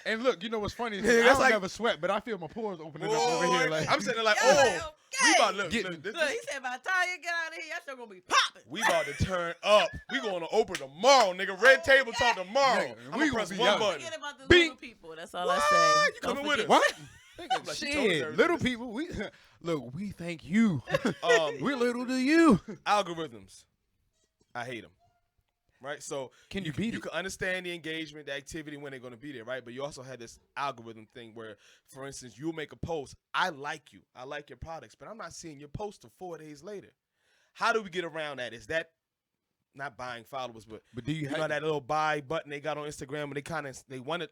Hey, look. You know what's funny? Is Yeah, I that's don't like- never sweat, but I feel my pores opening up over here. Like I'm sitting there like, Yo, oh, okay. we about to look, Getting- look, this, Look, he said by the time you get out of here, y'all still gonna be popping. we about to turn up. We going to open tomorrow, nigga. Red table talk tomorrow. Nigga, I'm we gonna press gonna be one out. button. Forget about the Bing. little people. That's all What? I say. You Don't coming with forget- us? what? Like, she told us Shit, everything. little people. We look. We thank you. Um, We're little to you. algorithms, I hate them. Right, so Can you beat you it? can understand the engagement, the activity when they're going to be there, right? But you also had this algorithm thing where, for instance, you'll make a post. I like you, I like your products, but I'm not seeing your post till 4 days later. How do we get around that? Is that not buying followers, but But do you you know have that little buy button they got on Instagram, and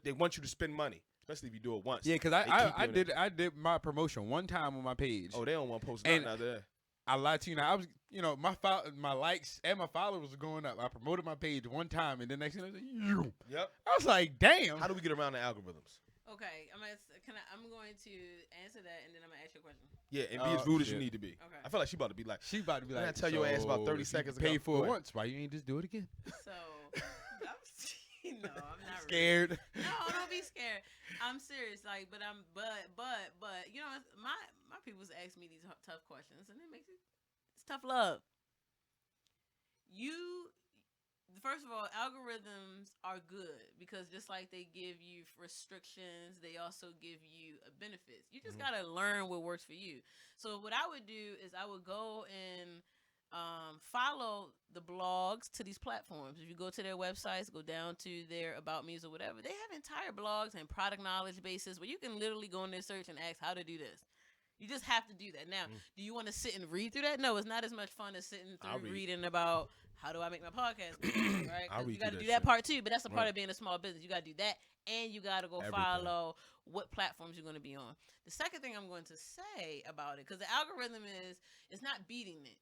they want you to spend money, especially if you do it once. Yeah, because They keep I doing it. did my promotion one time on my page. Oh, they don't want to post And- nothing out there. I lied to you. Now I was, my likes and my followers were going up. I promoted my page one time, and then next thing Yep. I was like, damn. How do we get around the algorithms? Okay, I'm going to answer that, and then I'm gonna ask you a question. Yeah, and be as Oh, rude as you shit. need to be. Okay. I feel like she about to be like, She about to be Didn't like, I tell your ass about 30 "So, if you seconds ago?" paid for Go it ahead. once. Why you ain't just do it again? So, no, I'm not Scared. No, don't be scared. I'm serious. Like, but you know, my people's ask me these tough questions, and it's tough love. First of all, algorithms are good because just like they give you restrictions, they also give you benefits. You just gotta learn what works for you. So what I would do is I would go and follow the blogs to these platforms. If you go to their websites, go down to their About Me's or whatever, they have entire blogs and product knowledge bases where you can literally go in their search and ask how to do this. You just have to do that. Now, do you want to sit and read through that? No, it's not as much fun as sitting I'll through read. reading about how do I make my podcast, right? 'Cause I'll read you got to through do that that shit. part too, but that's a part Right. of being a small business. You got to do that, and you got to go Everything. follow what platforms you're going to be on. The second thing I'm going to say about it, because the algorithm it's not beating it.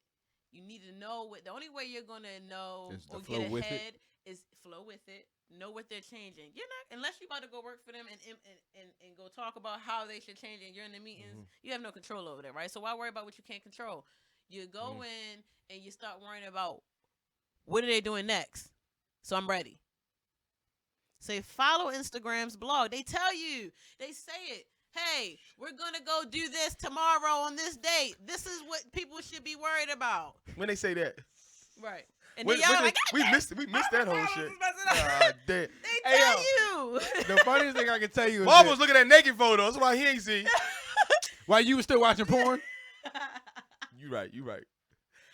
You need to know what the only way you're going to know Is to or flow get with it. ahead is flow with it. Know what they're changing. You're not unless you about to go work for them and go talk about how they should change and you're in the meetings, you have no control over that, right? So why worry about what you can't control? You go in and you start worrying about what are they doing next? So I'm ready. Say follow Instagram's blog. They tell you. They say it. Hey, we're gonna go do this tomorrow on this date. This is what people should be worried about. When they say that, Right. And When- then y'all when like, we missed that whole shit. God damn. They Hey, tell yo. you. The funniest thing I can tell you is Bob that was looking at naked photos. That's why he ain't see. while you were still watching porn, You right.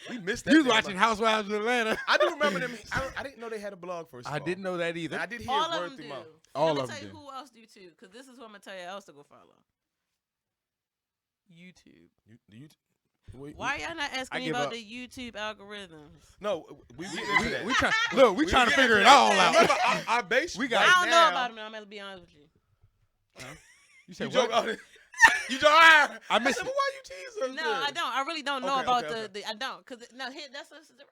We missed that. you was damn watching episode. Housewives of Atlanta. I do remember them. I didn't know they had a blog first. I didn't know that either. And I did hear All it of word them through do. mouth. All Let me of tell them you do. who else do too, because this is what I'm gonna tell you else to go follow. YouTube. Why y'all not asking me give about up. the YouTube algorithms? No, we get into that. We try. Look, we trying to get figure into it that. all out. Remember, our base. We got- right I don't know now- about them. I'm gonna be honest with you. You You said joke what? on it. You joke. I missed said, it. well, why you tease us? No, then? I don't. I really don't know Okay, about okay. the. I don't, cause no, here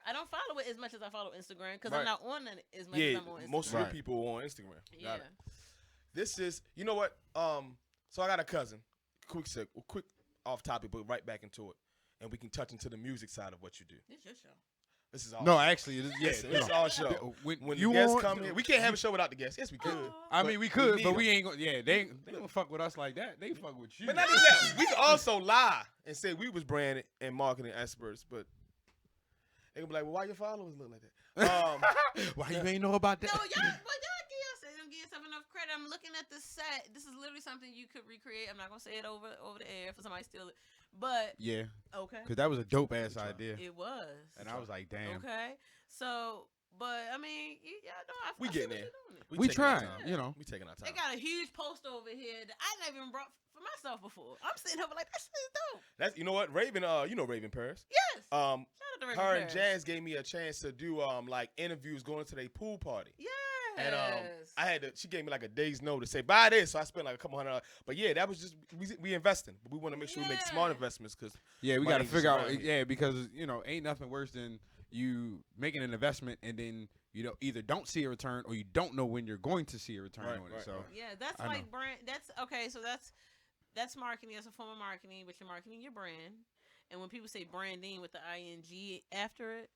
I don't follow it as much as I follow Instagram, cause Right. I'm not on it as much Yeah, as I'm on Instagram. most of your Right. people are on Instagram. Got Yeah. it. This is, you know what? So I got a cousin. Quick off topic, but right back into it, and we can touch into the music side of what you do. This your show. This is all. No, actually, it's our show. When When you the guests want, come here, we can't have a show without the guests. Yes, we could. I mean, we we could, need but them. we ain't gonna. Yeah, they don't fuck with us like that. They fuck with you. But not just that. We could also lie and say we was branding and marketing experts, but they gonna be like, well, why your followers look like that? Why you ain't know about that? No, y'all give yourself enough credit. I'm looking at the set. This is literally something you could recreate. I'm not gonna say it over the air for somebody to steal it. But Yeah, okay, because that was a dope ass idea, it was. and I was like, damn. Okay, so but I mean, y'all know We I getting see there. what you're doing. We taking our trying, time. you know. We taking our time. They got a huge poster over here that I never even brought for myself before. I'm sitting over like that shit is dope. That's you know what Raven. You know Raven Paris. Yes. Shout out to Raven Her and Paris. Jazz gave me a chance to do like interviews going to their pool party. Yes. And I had to. She gave me like a day's notice. Say buy this, so I spent like a couple $100. But yeah, that was just we investing. But we want to make sure we make smart investments because Yeah, we money got to just figure out. around here. Yeah, because ain't nothing worse than you making an investment and then either don't see a return or you don't know when you're going to see a return Right, on it. right, So right. yeah, that's I like know. brand. That's okay. So that's marketing. That's a form of marketing, but you're marketing your brand. And when people say branding with the ing after it,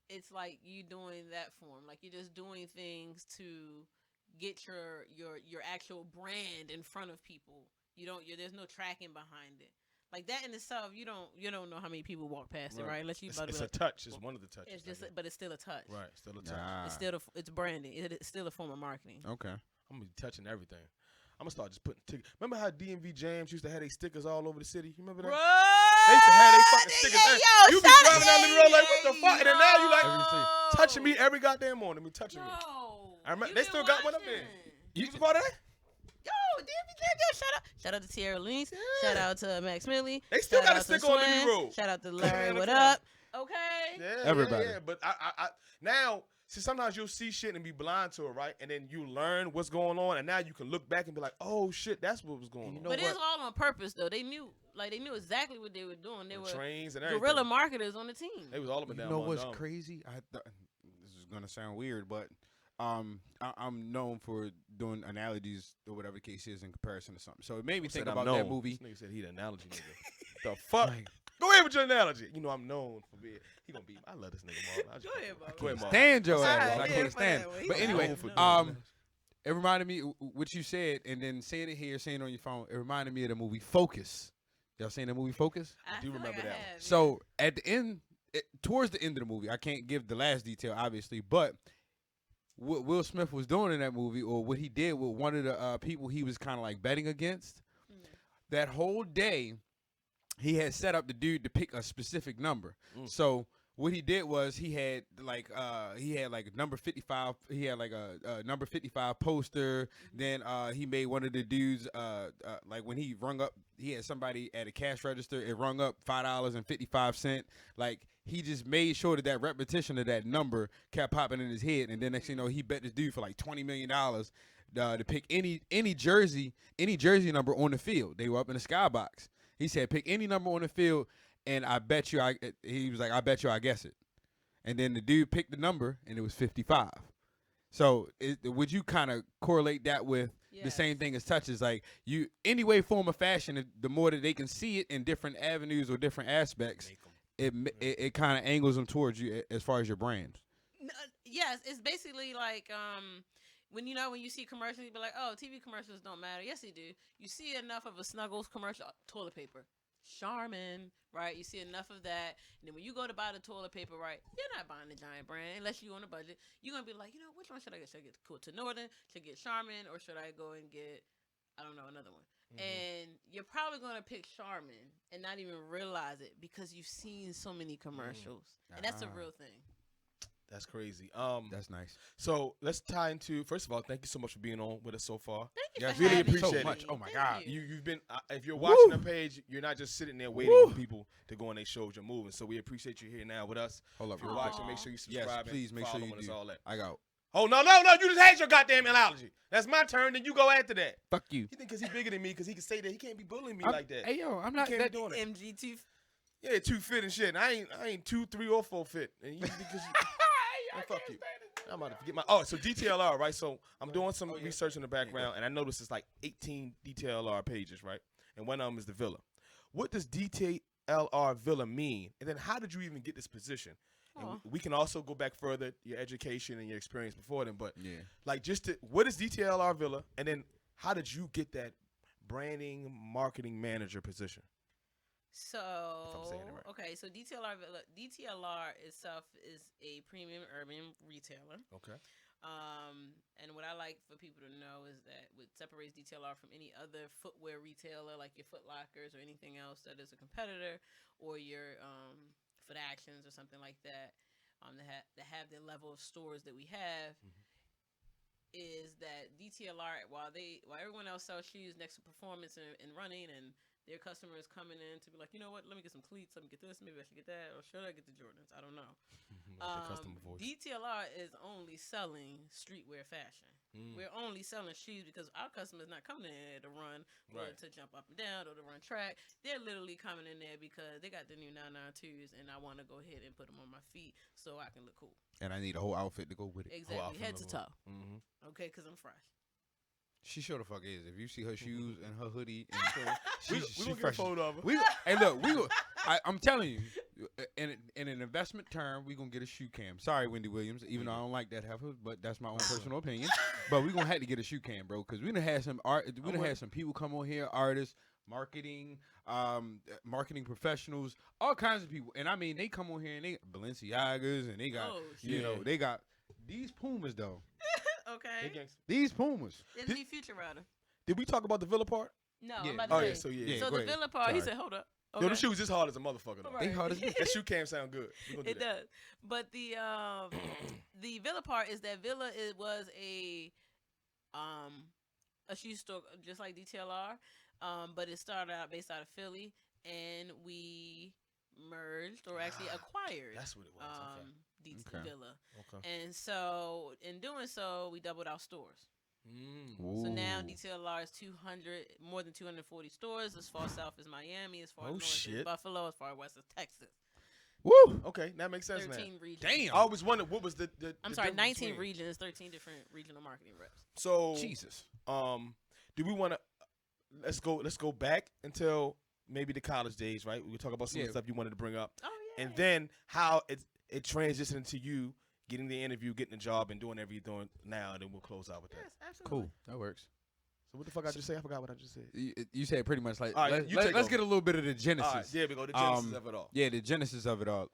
it's like you doing that form. Like you're just doing things to get your actual brand in front of people. There's no tracking behind it. Like that in itself, you don't know how many people walk past it, right? Unless you it's a touch. It's one of the touches. It's just, but it's still a touch. right. Still a touch. Nah. It's still it's branding. It's still a form of marketing. Okay. I'm gonna be touching everything. I'm gonna start just putting tickets. Remember how DMV Jams used to have their stickers all over the city? You remember that? They used to have their fucking stickers. Yo, You be shut driving down the road like, what the fuck? And then now you like Yo. touching me every goddamn morning. Me touching me. Yo, I remember you they been still got one up there. watching. You was a part of that? Yo, DMV Jam, yo, shout out to Tierra Lynx. Shout out to Max Millie. They still Shout got a out to sticker on the Swin. new road. Shout out to Larry. Look What at up? Okay. Yeah, Everybody. Yeah. But I now see sometimes you'll see shit and be blind to it, right? And then you learn what's going on, and now you can look back and be like, oh shit, that's what was going on. But it's all on purpose though. They knew exactly what they were doing. They The were trains and everything. guerrilla marketers on the team. They was all up and You down. know what's Mondawmin. crazy? This is gonna sound weird, but I'm known for doing analogies or whatever the case is in comparison to something. So it made me think Said I'm about that known. movie. This nigga said he the analogy nigga. The fuck? Like, Go ahead with your analogy. You know I'm known for being. He gonna beat me. I love this nigga, Marvin. Go ahead, Marvin. Go ahead, Marvin. stand your Alright, ass. I yeah, can't stand. whatever. But He's anyway, known for doing it reminded me what you said, and then saying it here, saying it on your phone. It reminded me of the movie Focus. Y'all seen the movie Focus? I do feel remember like I that one. have, yeah. So at the end, towards the end of the movie, I can't give the last detail, obviously, but what Will Smith was doing in that movie, or what he did with one of the people he was kind of like betting against, that whole day, he had set up the dude to pick a specific number. So what he did was he had like number 55. He had like a number 55 poster. Then he made one of the dudes like when he rung up, he had somebody at a cash register. It rung up $5.55. Like he just made sure that repetition of that number kept popping in his head. And then next thing you know, he bet this dude for like $20 million to pick any jersey number on the field. They were up in the skybox. He said, pick any number on the field, and I bet you, he was like, I bet you I guess it. And then the dude picked the number, and it was 55. So would you kind of correlate that with the same thing as touches? Like any way, form, or fashion, the more that they can see it in different avenues or different aspects, it kind of angles them towards you as far as your brand. Yes, it's basically like when you see commercials, you be like, oh, TV commercials don't matter. Yes, they do. You see enough of a Snuggles commercial, toilet paper, Charmin, right? You see enough of that, and then when you go to buy the toilet paper, right, you're not buying the Giant brand unless you're on a budget. You're gonna be like, which one should I get? Should I get Cool to Northern? Should I get Charmin, or should I go and get, I don't know, another one? And you're probably gonna pick Charmin and not even realize it because you've seen so many commercials, and that's a real thing. That's crazy. That's nice. So let's tie into. First of all, thank you so much for being on with us so far. Thank you Yes, for really having appreciate me. it. much. Oh my Thank God. you. You've been. If you're watching the page, you're not just sitting there waiting for people to go on their shows. You're moving. So we appreciate you here now with us. Hold up. If you're real quick. watching, make sure you Yes, subscribe. please make sure following you us, do. all that. I got. Oh no! You just had your goddamn analogy. That's my turn. Then you go after that. Fuck you. You think because he's bigger than me, because he can say that he can't be bullying me I'm- like that. Hey yo, I'm He not can't that. be doing it. MGT. Yeah, 2 fit and shit. And I ain't 2, 3, or 4 fit. And you because man, fuck you. I'm about to forget my. Oh, so DTLR, right? So I'm doing some research in the background, and I noticed it's like 18 DTLR pages, right? And one of them is the Villa. What does DTLR Villa mean? And then how did you even get this position? And Oh. we can also go back further, your education and your experience before then. But Yeah. like, what is DTLR Villa, and then how did you get that branding marketing manager position? So saying it right. okay, so DTLR itself is a premium urban retailer. Okay. And what I like for people to know is that what separates DTLR from any other footwear retailer, like your Foot Lockers or anything else that is a competitor, or your Foot Actions or something like that, that have the level of stores that we have, is that DTLR, while everyone else sells shoes next to performance and running, and their customers coming in to be like, you know what, let me get some cleats, let me get this, maybe I should get that, or should I get the Jordans? I don't know. Like the customer voice. DTLR is only selling streetwear fashion. Mm. We're only selling shoes because our customers not coming in there to run or Right. to jump up and down or to run track. They're literally coming in there because they got the new 992s and I want to go ahead and put them on my feet so I can look cool. And I need a whole outfit to go with it. Exactly, head to toe. Mm-hmm. Okay, because I'm fresh. She sure the fuck is. If you see her shoes and her hoodie, We gonna get a photo of her. Hey, look, I'm telling you, in an investment term, we gonna get a shoe cam. Sorry, Wendy Williams, even though I don't like that heifer, but that's my own personal opinion. But we gonna have to get a shoe cam, bro, because we done had some had some people come on here, artists, marketing, marketing professionals, all kinds of people, and I mean they come on here and they Balenciagas and they got they got these Pumas though. Okay. These Pumas. It's the future rider. Did we talk about the Villa part? No, Yeah. I'm about Oh to yeah, say. so yeah. So go the ahead. Villa part, he Sorry. said, hold up. Yo, the shoes is hard as a motherfucker though. Right. They hard as That shoe cam sound good. We gonna do It that. does. But the Villa part is that Villa was a shoe store just like DTLR, but it started out based out of Philly, and we merged or actually acquired That's what it was. Okay. Villa. Okay. And so in doing so, we doubled our stores. Mm. So now Ooh. DTLR is more than 240 stores. As far south as Miami, as far Oh, north shit. as Buffalo, as far west as Texas. Woo. Okay, that makes sense now. 13 regions. Damn. I always wondered what was the I'm the sorry, difference 19 between- regions, 13 different regional marketing reps. So Jesus. do we want to let's go back until maybe the college days, right? We talk about some of the stuff you wanted to bring up, Oh yeah. and then how it transitioned to you getting the interview, getting the job, and doing whatever you're doing now, and then we'll close out with that. Yes, absolutely. Cool. That works. So what the fuck I just say? I forgot what I just said. You said pretty much like All right, you take let's over. get a little bit of the genesis. All right, there we go. The genesis of it all. Yeah, the genesis of it all.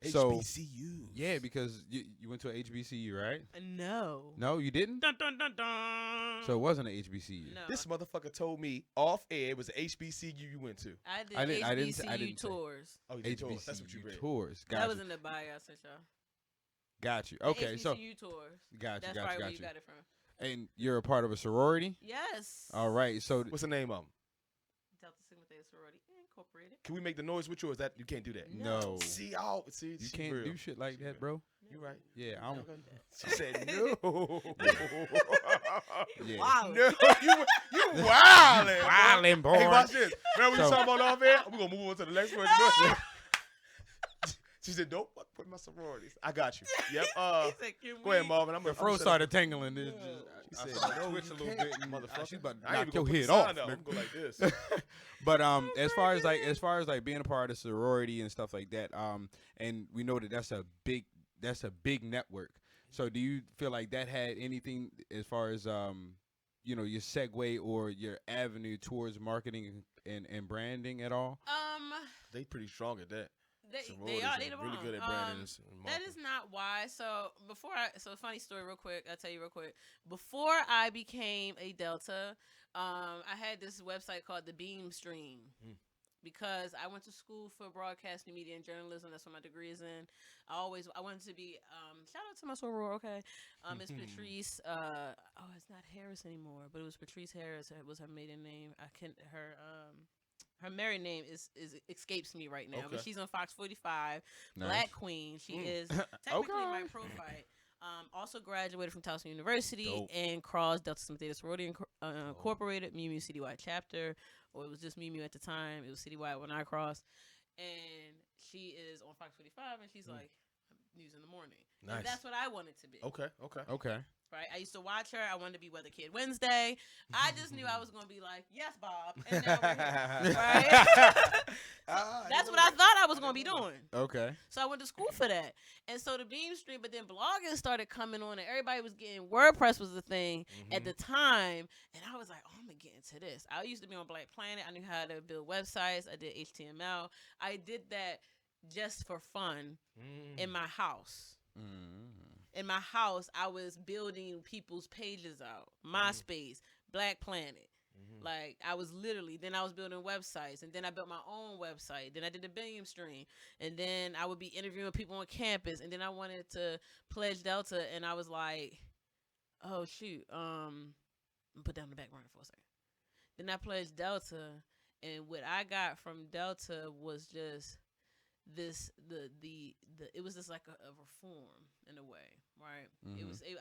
So HBCU. yeah, because you went to a HBCU, right? No. No, you didn't. Dun, dun, dun, dun. So it wasn't an HBCU. No. This motherfucker told me off air it was an HBCU you went to. I did I didn't HBCU say. tours. Oh, you did tours. That's what you HBCU read. tours. That Got was you. in the bio I sent y'all. Got you. The Okay, so HBCU tours. got you. That's Got probably you. where Got you you. got it from. And you're a part of a sorority. Yes. All right. So What's the name of them? Delta Sigma Theta Sorority Incorporated. Can we make the noise with you, or is that you can't do that? no, See, you she can't real. do shit like She that, bro. You right. Yeah, I'm. She said no. Yeah. Wow. No, you wildin'. Wildin', boy. Hey, watch this. Remember we So- talking about off air? We're gonna move on to the next one. She said, "Don't fuck with my sororities." I got you. Yep. He said, "Can Go ahead, we-" Marvin. I'm The gonna fro started tingling. It She just, said, I "No, twitched you a little can't, bit. And, motherfucker." she's about to I ain't knock even your gonna put head the off. sign up. man. I'm gonna go like this. But as far as like being a part of sorority and stuff like that, and we know that that's a big network. So do you feel like that had anything as far as your segue or your avenue towards marketing and branding at all? They pretty strong at that. They Sororities are. They the really bomb. good at branding. and That marketing. is not why. So funny story real quick. I'll tell you real quick. Before I became a Delta, I had this website called the Beam Stream. Because I went to school for broadcasting, media, and journalism. That's what my degree is in. I wanted to be. Shout out to my soror, okay? It's Patrice. It's not Harris anymore, but it was Patrice Harris. It was her maiden name. Her married name is escapes me right now, but Okay. she's on Fox 45. Nice. Black Queen. She is technically my pro-fight. Also graduated from Towson University Dope. and crossed Delta Sigma Theta Sorority Incorporated, Mu Citywide chapter, or it was just Mu at the time. It was Citywide when I crossed. And she is on Fox 45, and she's like, news in the morning. Nice. And that's what I wanted to be. Okay. Right? I used to watch her. I wanted to be Weather Kid Wednesday. I just knew I was going to be like, yes, Bob. And now we're here. Right? That's what I thought I was going to be doing. Okay. So I went to school for that. And so the Beam Stream, but then blogging started coming on, and everybody was getting WordPress was the thing at the time. And I was like, oh, I'm going to get into this. I used to be on Black Planet. I knew how to build websites. I did HTML. I did that just for fun in my house. In my house, I was building people's pages out. MySpace, Black Planet. Like, I was literally, then I was building websites, and then I built my own website. Then I did the Beam Stream, and then I would be interviewing people on campus, and then I wanted to pledge Delta, and I was like, oh, shoot, put down the back burner for a second. Then I pledged Delta, and what I got from Delta was just this, it was just like a reform in a way. Right,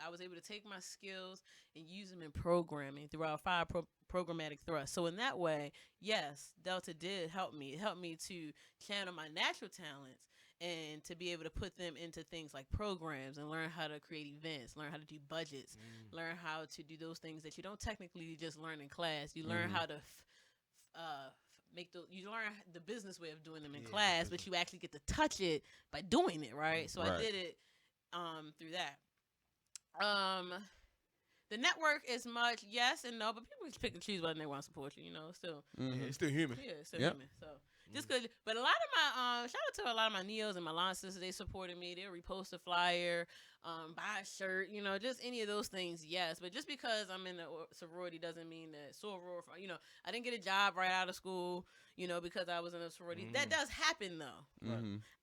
I was able to take my skills and use them in programming through our 5 programmatic thrusts. So in that way, yes, Delta did help me. It helped me to channel my natural talents and to be able to put them into things like programs and learn how to create events, learn how to do budgets, learn how to do those things that you don't technically just learn in class. You learn how to you learn the business way of doing them in class, but you actually get to touch it by doing it. Right, so I did it. Through that. The network is much yes and no, but people just pick and choose whether they want to support you, still. It's still human. Yeah, it's still human. So just good. But a lot of my shout out to a lot of my neos and my line sisters, they supported me. They'll repost a flyer, buy a shirt, just any of those things, yes. But just because I'm in the sorority doesn't mean that I didn't get a job right out of school, because I was in a sorority. That does happen though.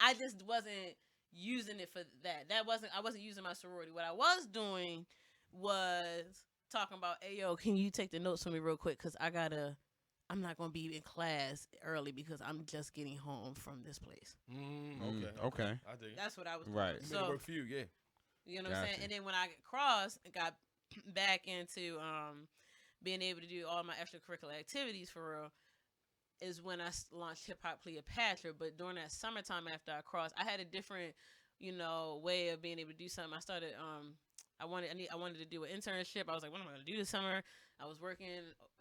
I just wasn't using it for that. I wasn't using my sorority. What I was doing was talking about, hey yo, can you take the notes for me real quick? Cause I'm not gonna be in class early because I'm just getting home from this place. Okay. I think that's what I was doing. Right. So work for you, yeah. You know what I'm saying? And then when I got back into being able to do all my extracurricular activities for real, is when I launched Hip Hop Cleopatra. But during that summertime after I crossed, I had a different, way of being able to do something. I started, I wanted to do an internship. I was like, what am I going to do this summer? I was working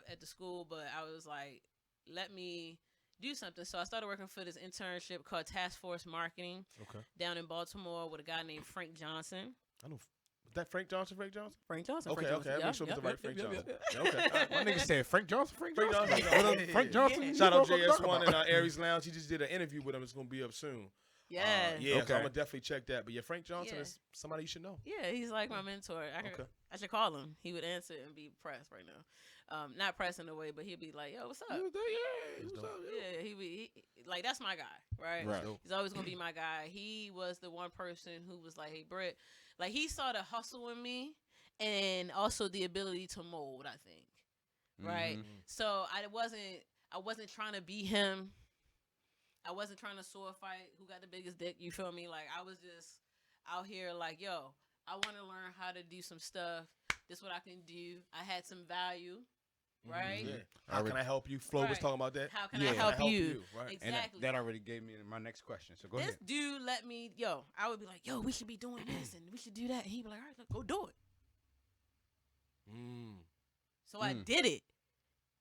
at the school, but I was like, let me do something. So I started working for this internship called Task Force Marketing down in Baltimore with a guy named Frank Johnson. I know. Is that Frank Johnson? Frank Johnson. Okay. I'm sure it's the right Frank Johnson. Okay. My nigga said Frank Johnson. Frank Johnson. Yeah. Shout out JS1 in our Aries Lounge. He just did an interview with him. It's going to be up soon. Yeah. So I'm Okay. going to definitely check that. But yeah, Frank Johnson is somebody you should know. Yeah, he's like my mentor. I should call him. He would answer and be pressed right now. Not pressed in a way, but he'd be like, yo, what's up? Yeah, he like, that's my guy, right? He's always going to be my guy. He was the one person who was like, hey, Britt, like, he saw the hustle in me and also the ability to mold, I think, right? So I wasn't trying to be him. I wasn't trying to sword fight who got the biggest dick, you feel me? Like, I was just out here like, yo, I want to learn how to do some stuff. This is what I can do. I had some value, right? Yeah. How can I help you? Flo was talking about that. How can I help you? Right. Exactly. And that already gave me my next question. So go ahead. This dude let me, I would be like, yo, we should be doing this and we should do that. And he'd be like, all right, look, go do it. So I did it.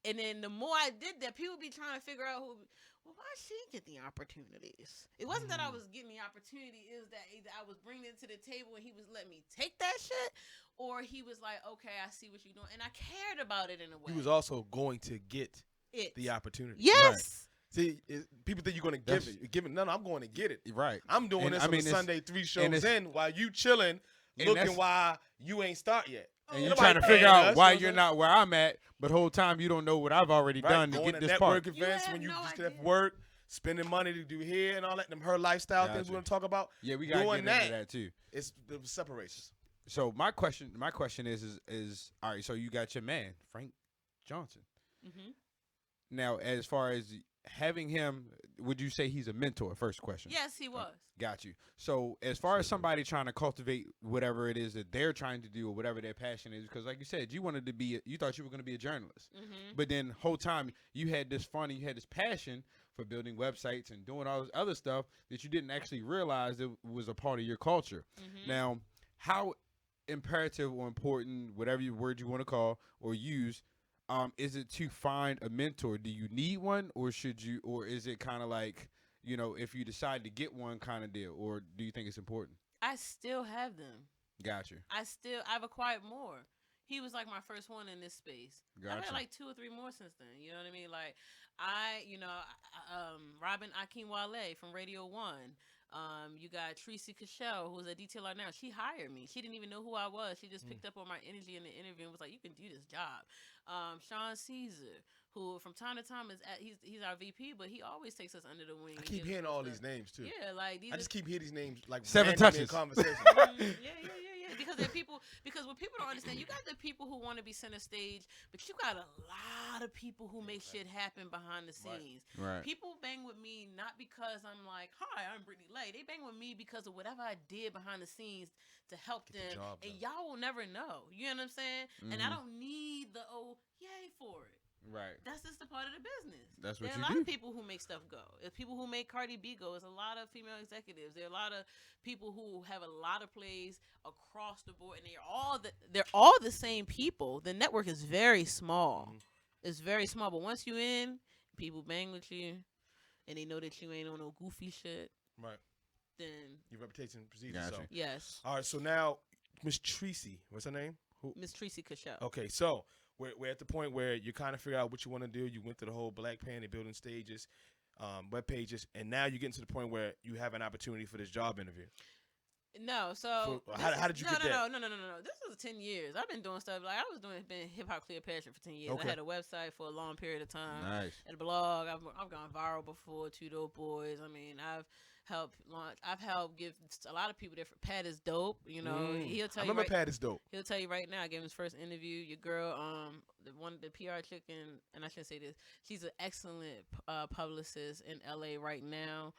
And then the more I did that, people be trying to figure out why she get the opportunities. It wasn't that I was getting the opportunity. It was that either I was bringing it to the table and he was letting me take that shit, or he was like, okay, I see what you're doing. And I cared about it in a way. He was also going to get the opportunity. Yes. Right. See, people think you're going to give it. No, I'm going to get it. Right. I'm doing this on a Sunday 3 shows in while you chilling, looking why you ain't start yet. And you're trying to figure out why you're not where I'm at, but whole time you don't know what I've already done to get this part. Network events when you just get work, spending money to do here and all that, her lifestyle things we're going to talk about. Yeah, we got to get into that too. It separates. So my question is all right, so you got your man, Frank Johnson. Now, as far as having him, would you say he's a mentor? First question. Yes, he was. Got you. So as far as somebody trying to cultivate whatever it is that they're trying to do or whatever their passion is, because like you said, you thought you were going to be a journalist, but then whole time you had this fun and you had this passion for building websites and doing all this other stuff that you didn't actually realize it was a part of your culture. Now, how imperative or important, whatever word you want to call or use, is it to find a mentor? Do you need one, or is it kind of like, if you decide to get one kind of deal, or do you think it's important? I still have them. Gotcha. I've acquired more. He was like my first one in this space. Gotcha. I've had like 2 or 3 more since then. You know what I mean? Like Robin Akinwale from Radio 1. You got Tracy Cashel, who's at DTLR now. She hired me. She didn't even know who I was. She just picked up on my energy in the interview and was like, "You can do this job." Sean Caesar, who from time to time he's our VP, but he always takes us under the wing. I keep hearing all these names too. Yeah, like I just keep hearing these names like 7 randomly touches. in conversation. Yeah. Because they're people. Because what people don't understand, you got the people who want to be center stage, but you got a lot of people who make shit happen behind the scenes. Right. People bang with me not because I'm like, "Hi, I'm Brittany Lay." They bang with me because of whatever I did behind the scenes to help them, and y'all will never know. You know what I'm saying? And I don't need the yay for it. Right. That's just a part of the business. That's what there are you a lot do. of people who make stuff go. There's people who make Cardi B go. There's a lot of female executives. There are a lot of people who have a lot of plays across the board, and they're all the same people. The network is very small. It's very small, but once you in, people bang with you, and they know that you ain't on no goofy shit. Right. Then Your reputation precedes Gotcha. yourself. yes, All right. So now, Miss Tracy, what's her name? Who? Miss Tracy Cashel. Okay. So we're at the point where you kind of figure out what you want to do. You went through the whole Black Panther building stages, web pages, and now you're getting to the point where you have an opportunity for this job interview. No, so how did you get that? No. This was 10 years. I've been doing stuff like been hip hop Cleopatra for 10 years. Okay. I had a website for a long period of time. Nice. Had a blog. I've gone viral before. 2 Dope Boys. I mean, I've helped give a lot of people different. Pat is dope. He'll tell I you. remember Pat is dope. He'll tell you right now. I gave him his first interview. Your girl, the PR chick, and I shouldn't say this. She's an excellent publicist in LA right now.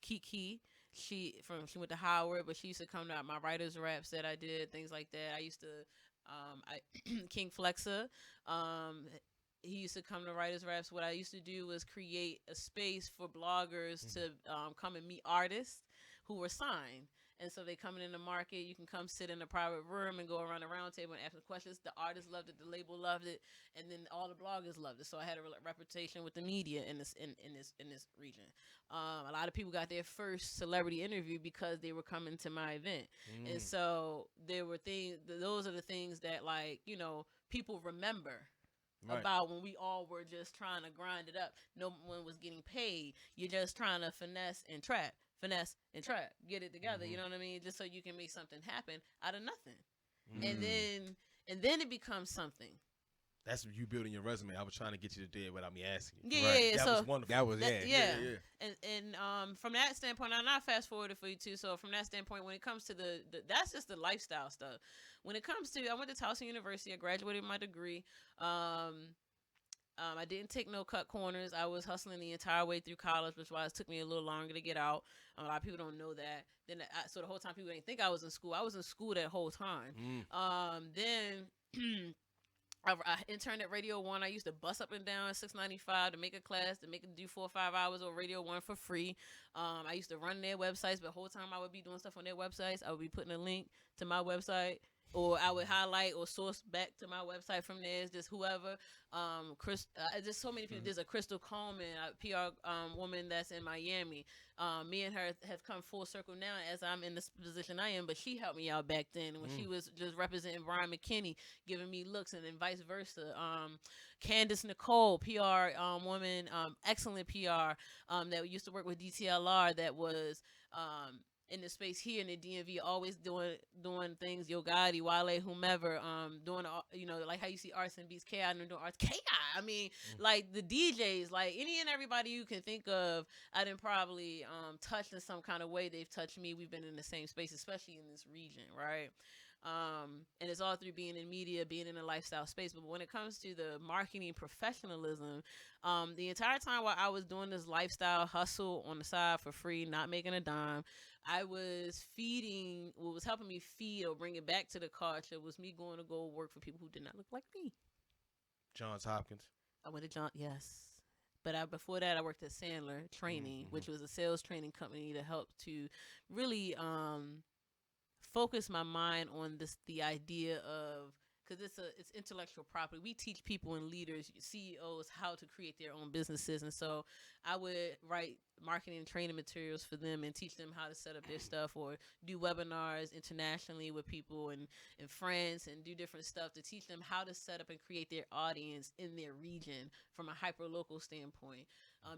Kiki. She went to Howard, but she used to come to my writers raps that I did, things like that. I used to King Flexa. He used to come to writers raps. What I used to do was create a space for bloggers to come and meet artists who were signed. And so they coming in the market. You can come sit in a private room and go around the round table and ask them questions. The artist loved it, the label loved it, and then all the bloggers loved it. So I had a reputation with the media in this region. A lot of people got their first celebrity interview because they were coming to my event, and so there were things. Those are the things that people remember. Right. About when we all were just trying to grind it up. No one was getting paid. You're just trying to finesse and trap. Get it together. You know what I mean? Just so you can make something happen out of nothing. And then it becomes something. That's you building your resume. I was trying to get you to do it without me asking you. Yeah. That was wonderful. That was it. Yeah. And from that standpoint, I'm not fast forwarded for you too. So from that standpoint, when it comes to the that's just the lifestyle stuff. When it comes to, I went to Towson University. I graduated with my degree. I didn't take no cut corners. I was hustling the entire way through college, which was it took me a little longer to get out. A lot of people don't know that. Then so the whole time people didn't think I was in school. I was in school that whole time. Then I interned at Radio 1. I used to bus up and down $6.95 to make a class, to make it do 4 or 5 hours on Radio 1 for free. I used to run their websites, but the whole time I would be doing stuff on their websites. I would be putting a link to my website, or I would highlight or source back to my website from there. It's just whoever. There's so many people. There's a Crystal Coleman, a PR woman that's in Miami. Me and her have come full circle now as I'm in this position I am, but she helped me out back then when she was just representing Brian McKinney, giving me looks, and then vice versa. Candace Nichole, PR woman, excellent PR, that used to work with DTLR, that was in the space here in the DMV, always doing things, Yo Gotti, Wale, whomever, doing, like how you see Arts and Beats, K.I. and doing Arts, K.I. I mean, like the DJs, like any and everybody you can think of, I didn't probably touch in some kind of way. They've touched me. We've been in the same space, especially in this region, right? And it's all through being in media, being in a lifestyle space. But when it comes to the marketing professionalism, the entire time while I was doing this lifestyle hustle on the side for free, not making a dime, I was feeding, what was helping me feed or bring it back to the culture was me going to go work for people who did not look like me. Johns Hopkins. I went to yes. But before that, I worked at Sandler Training, which was a sales training company to help to really focus my mind on the idea of, because it's intellectual property. We teach people and leaders, CEOs, how to create their own businesses. And so I would write marketing and training materials for them and teach them how to set up their stuff, or do webinars internationally with people and friends, and do different stuff to teach them how to set up and create their audience in their region from a hyper-local standpoint.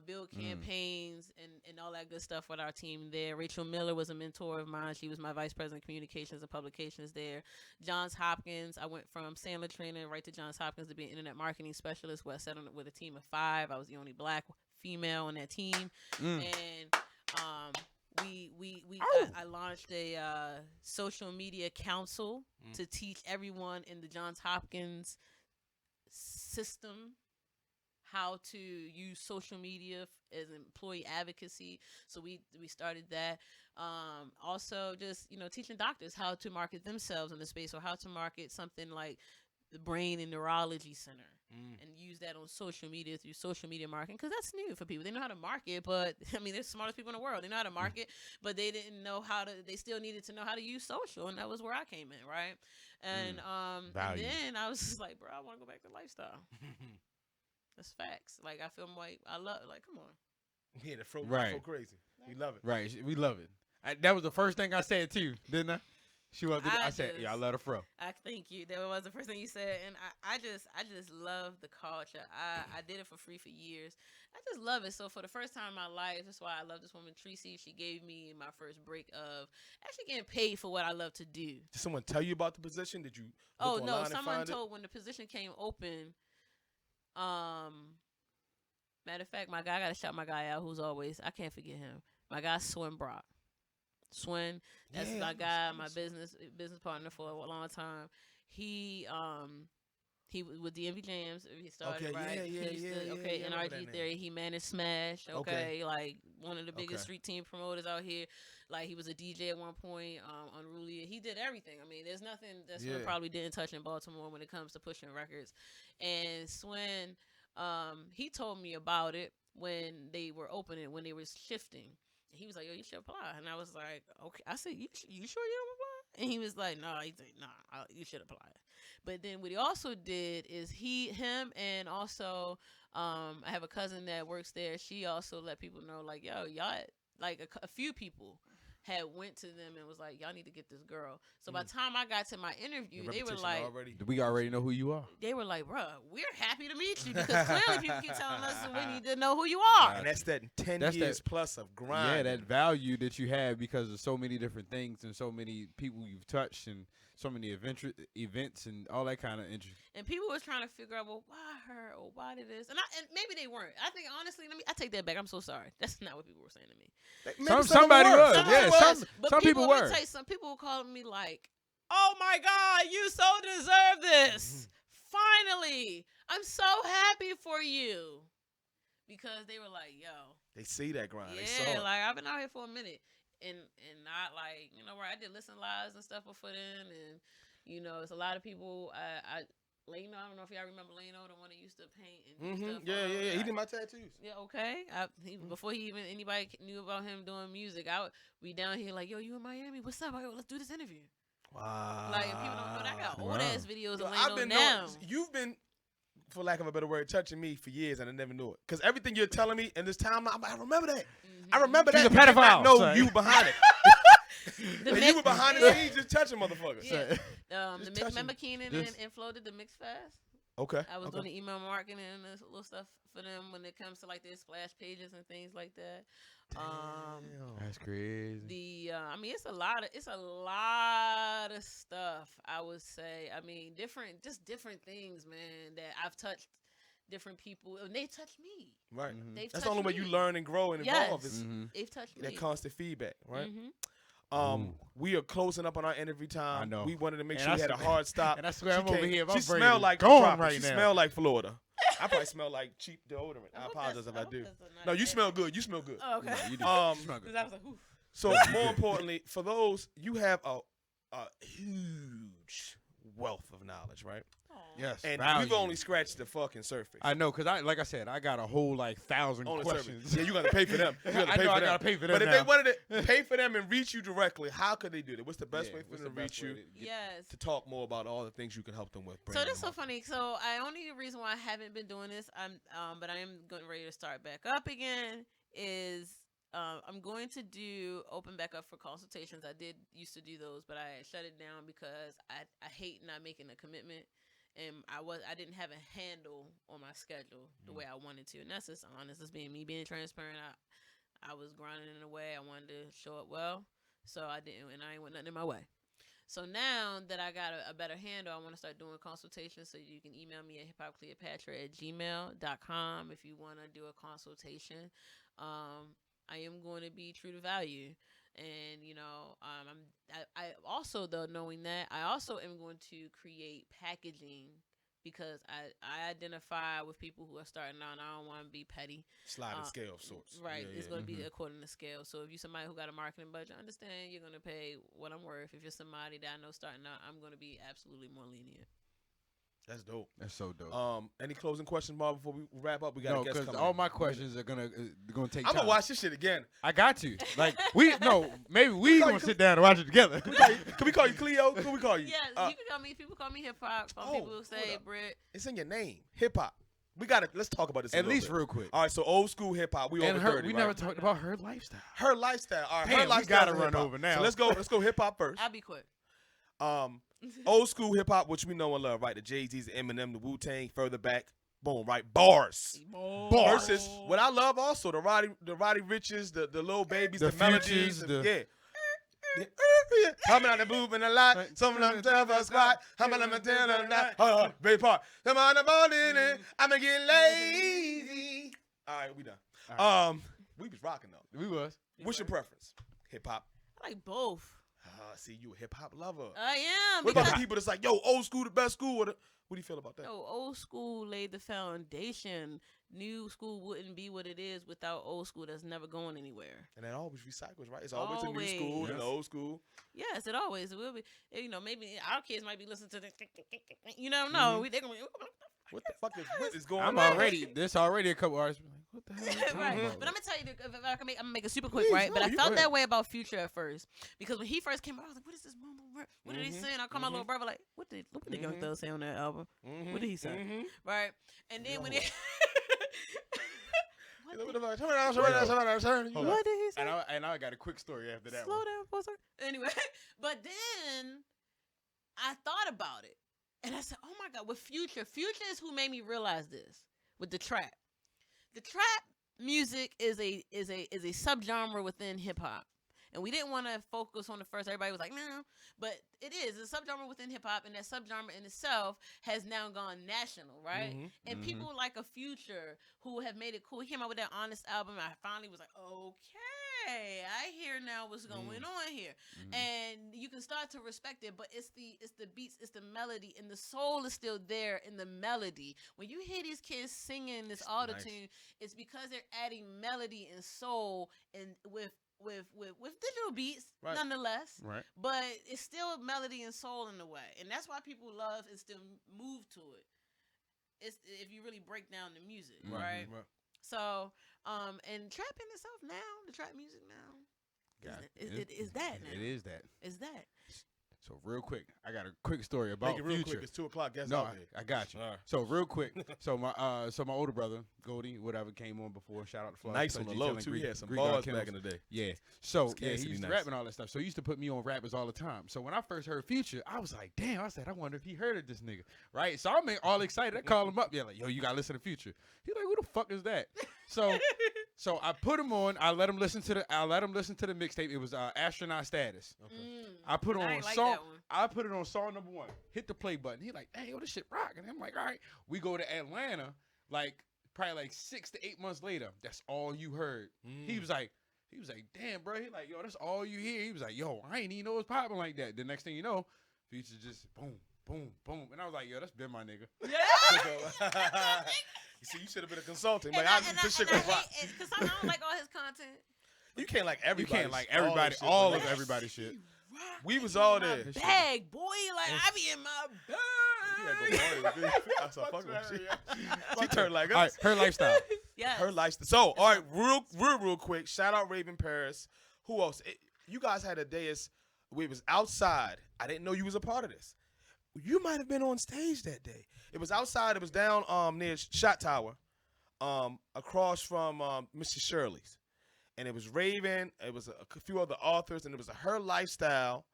Build campaigns and all that good stuff with our team there. Rachel Miller was a mentor of mine. She was my vice president of communications and publications there. Johns Hopkins, I went from Sandler Training right to Johns Hopkins to be an internet marketing specialist, where I sat on it with a team of 5. I was the only black female on that team. And I launched a social media council to teach everyone in the Johns Hopkins system how to use social media as employee advocacy. So we started that. Also, just teaching doctors how to market themselves in the space, or how to market something like the Brain and Neurology Center, and use that on social media through social media marketing, because that's new for people. They know how to market, but I mean, they're the smartest people in the world. They know how to market, but they didn't know how to. They still needed to know how to use social, and that was where I came in, right? And and then I was just like, bro, I want to go back to lifestyle. That's facts. Like, I feel like I love. Like, come on. Yeah, the fro crazy. We love it. Right, we love it. That was the first thing I said too, didn't I? I said, yeah, I love the fro. I thank you. That was the first thing you said, and I just love the culture. I did it for free for years. I just love it. So for the first time in my life, that's why I love this woman, Tracy. She gave me my first break of actually getting paid for what I love to do. Did someone tell you about the position? Did you? Oh no, someone told when the position came open. Matter of fact, I gotta shout my guy out, who's always, I can't forget him. My guy Swin Brock. Swin, that's my guy, my business partner for a long time. He was with DMV Jams. He started NRG Theory. He managed Smash. Like one of the biggest street team promoters out here. Like, he was a DJ at one point. Unruly. He did everything. I mean, there's nothing that Swin probably didn't touch in Baltimore when it comes to pushing records. And Swin, he told me about it when they were opening, when they were shifting. He was like, yo, you should apply. And I was like, okay. I said, you sure you don't apply? And he was like, no. He's like, nah, you should apply. But then what he also did is him and also I have a cousin that works there. She also let people know, like, yo, y'all, like a few people had went to them and was like, y'all need to get this girl. So by the time I got to my interview, they were like, we already know who you are. They were like, bruh, we're happy to meet you, because clearly people keep telling us that we need to know who you are. And that's that 10 years plus of grind. Yeah, that value that you have because of so many different things and so many people you've touched and so many events and all that kind of interest. And people was trying to figure out, well, why her or why did this? And maybe they weren't. I think, honestly, I take that back. I'm so sorry. That's not what people were saying to me. Somebody was. Yeah, some people were. Some people were calling me like, oh my God, you so deserve this. Finally. I'm so happy for you. Because they were like, yo. They see that grind. Yeah, they saw it. Like, I've been out here for a minute. And not like, where I did listen lives and stuff before then. And, it's a lot of people. Leno, I don't know if y'all remember Leno, the one that used to paint and do stuff. Yeah. He did my tattoos. Yeah, okay. Before anybody knew about him doing music, I would be down here like, yo, you in Miami? What's up? Let's do this interview. Wow. Like, if people don't know that, I got old ass videos of Leno now. You've been, for lack of a better word, touching me for years, and I never knew it. Because everything you're telling me in this time, I remember that. I remember that. He's a pedophile. No, you behind it. You were behind the scenes just touching motherfuckers. Yeah. Remember Keenan and Flo did the Mix Fest? Okay. I was doing the email marketing and this little stuff for them when it comes to like their splash pages and things like that. That's crazy. It's a lot of stuff, I would say. I mean, different things, man, that I've touched different people, and they touched me. Right. Mm-hmm. That's the only way you learn and grow and evolve. Is they've touched me. That constant feedback, right? Mm-hmm. We are closing up on our interview time. I know. We wanted to make sure we had a hard stop. And I swear I'm over here. She smelled like gone right now. She smelled like Florida. I probably smell like cheap deodorant. I apologize if I do. No, you smell good. You smell good. Oh, okay. You do. Smell good. I was like, oof. So more importantly, for those, you have a huge wealth of knowledge, right? Yes, And value. we've only scratched the fucking surface. I know, cause like I said, I got a whole like 1,000 On the questions. surface. Yeah, you got to pay for them. You gotta I pay know for I them. gotta pay for them But if now. they wanted to pay for them and reach you directly, how could they do that? What's the best way for what's them to the best reach you way to get- Yes. to talk more about all the things you can help them with? So Brandon that's so and funny. So I only reason why I haven't been doing this, but I am getting ready to start back up again. Is I'm going to do open back up for consultations. I did used to do those, but I shut it down because I hate not making a commitment, and I didn't have a handle on my schedule the way I wanted to, and that's just honest. That's being transparent. I was grinding in a way I wanted to show up well, so I didn't, and I ain't want nothing in my way. So now that I got a better handle, I want to start doing consultations. So you can email me at hiphopcleopatra@gmail.com if you want to do a consultation. I am going to be true to value. And, I also, though, knowing that, I also am going to create packaging because I identify with people who are starting out and I don't want to be petty. Sliding scale of sorts. Right. Yeah, It's yeah. going to be according to scale. So if you're somebody who got a marketing budget, understand you're going to pay what I'm worth. If you're somebody that I know starting out, I'm going to be absolutely more lenient. That's dope. That's so dope. Any closing questions, Bob, before we wrap up? We got No, a guest because coming all in. my questions are gonna take I'm time. gonna watch this shit again. I got to. Like maybe we call gonna you- sit down and watch it together. Can we call you Cleo? Can we call you? Yes, you can call me. People call me hip hop. Some oh, people hold say up. Brit. It's in your name, hip hop. We got to Let's talk about this. A At little least bit. real quick. All right, so old school hip hop. We And over her, 30, we right? never talked about her lifestyle. Her lifestyle. All right, Damn, her we lifestyle. gotta is run hip-hop. over now. So let's go hip hop first. I'll be quick. Old school hip hop, which we know and love, right? The Jay-Z's, the Eminem, the Wu-Tang, further back. Boom, right? Bars. Versus what I love also, the Roddy Riches, the Lil Babies, the, The melodies, Futures, yeah. Coming out the booth in the lot, some of them tell us squat, how many of them tell them not, big part. Come on the morning, I'ma get lazy. All right, we done. We was rocking though. We was. What's your preference? Hip hop. I like both. See, you a hip hop lover. I am. What about because- the people that's like, yo, old school the best school? What do you feel about that? Yo, old school laid the foundation. New school wouldn't be what it is without old school. That's never going anywhere. And that always recycles, right? It's always a new school Always. and an old school. Yes, it always will be. Maybe our kids might be listening to the. You never know. They're gonna be. What the fuck is going I'm on? there's already a couple artists. Like, what the hell? Are you talking Right, about? but I'm gonna tell you, if I can I'm gonna make it super quick, Please, right? But no, I you felt go that ahead. way about Future at first because when he first came out, I was like, "What is this mumble rap? What did he say?" And I call my little brother like, "What did Young Thug say on that album? What did he say?" Right? And then when it, what did he say? And I got a quick story after that Slow one. down for a second. Anyway, but then I thought about it, and I said, "Oh my God!" With Future is who made me realize this. With the trap music is a subgenre within hip hop, and we didn't want to focus on the first. Everybody was like, "No," but it is a subgenre within hip hop, and that subgenre in itself has now gone national, right? And people like a Future who have made it cool. He came out with that Honest album. I finally was like, okay, I hear now what's going on here, and you can start to respect it. But it's the beats, it's the melody, and the soul is still there in the melody. When you hear these kids singing this autotune, it's because they're adding melody and soul and with digital beats, nonetheless. Right. But it's still melody and soul in a way, and that's why people love and still move to it. It's if you really break down the music, right? So, and trap in itself now, the trap music now, is that now? It is that. Is that? So real quick, I got a quick story about Make it real Future. quick. It's 2:00. Guess No, out there. I got you. All right. So real quick, so my older brother Goldie, whatever, came on before. Shout out to Fly. Nice on the low too. He had some bars back in the day. Yeah. So It's yeah, he Cassidy used to nice. rap and all that stuff. So he used to put me on rappers all the time. So when I first heard Future, I was like, damn. I said, I wonder if he heard of this nigga, right? So I'm all excited. I call him up. Yeah, like, yo, you gotta listen to Future. He's like, who the fuck is that? So I put him on. I let him listen to the mixtape. It was Astronaut Status. I put it on like song. that one. I put it on song number 1. Hit the play button. He like, hey, yo, this shit rock. And I'm like, all right. We go to Atlanta, probably 6 to 8 months later. That's all you heard. He was like, damn, bro. He like, yo, that's all you hear. He was like, yo, I ain't even know it was popping like that. The next thing you know, Future just boom, boom, boom. And I was like, yo, that's been my nigga. Yeah. You see, you should have been a consultant. And Like, this shit gonna rock. because I don't like all his content. You can't like everybody. You can't like everybody, all of everybody's shit. We was all there. Bag, boy, like I be in my bag. gotta go party with me. I saw fucking with she. She turned like us. All right, her lifestyle. Yes. Her lifestyle. So, all right, real quick. Shout out Raven Paris. Who else? You guys had a day we was outside. I didn't know you was a part of this. You might have been on stage that day. It was outside. It was down near Shot Tower, across from Mr. Shirley's, and it was Raven. It was a few other authors, and it was a Her Lifestyle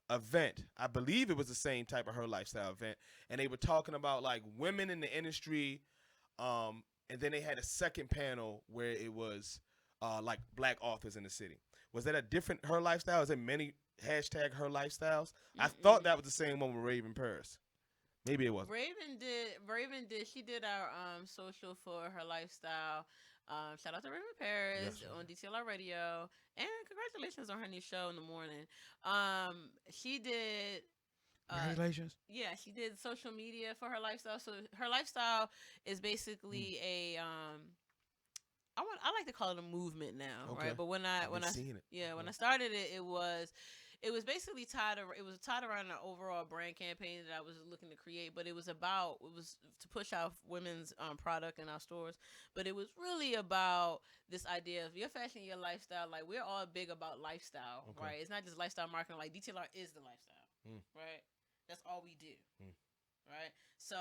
event. I believe it was the same type of Her Lifestyle event, and they were talking about like women in the industry. And then they had a second panel where it was like black authors in the city. Was that a different Her Lifestyle? Is there many hashtag Her Lifestyles? I thought that was the same one with Raven Paris. Maybe it wasn't. Raven did. She did our social for Her Lifestyle. Shout out to Raven Paris on DTLR Radio, and congratulations on her new show in the morning. She did. Congratulations. Yeah, she did social media for Her Lifestyle. So Her Lifestyle is basically a I like to call it a movement now, right? But when I started it, it was basically tied around an overall brand campaign that I was looking to create, but it was to push out women's product in our stores, but it was really about this idea of your fashion, your lifestyle. Like, we're all big about lifestyle, right? It's not just lifestyle marketing. Like, DTLR is the lifestyle, right? That's all we do, right? So,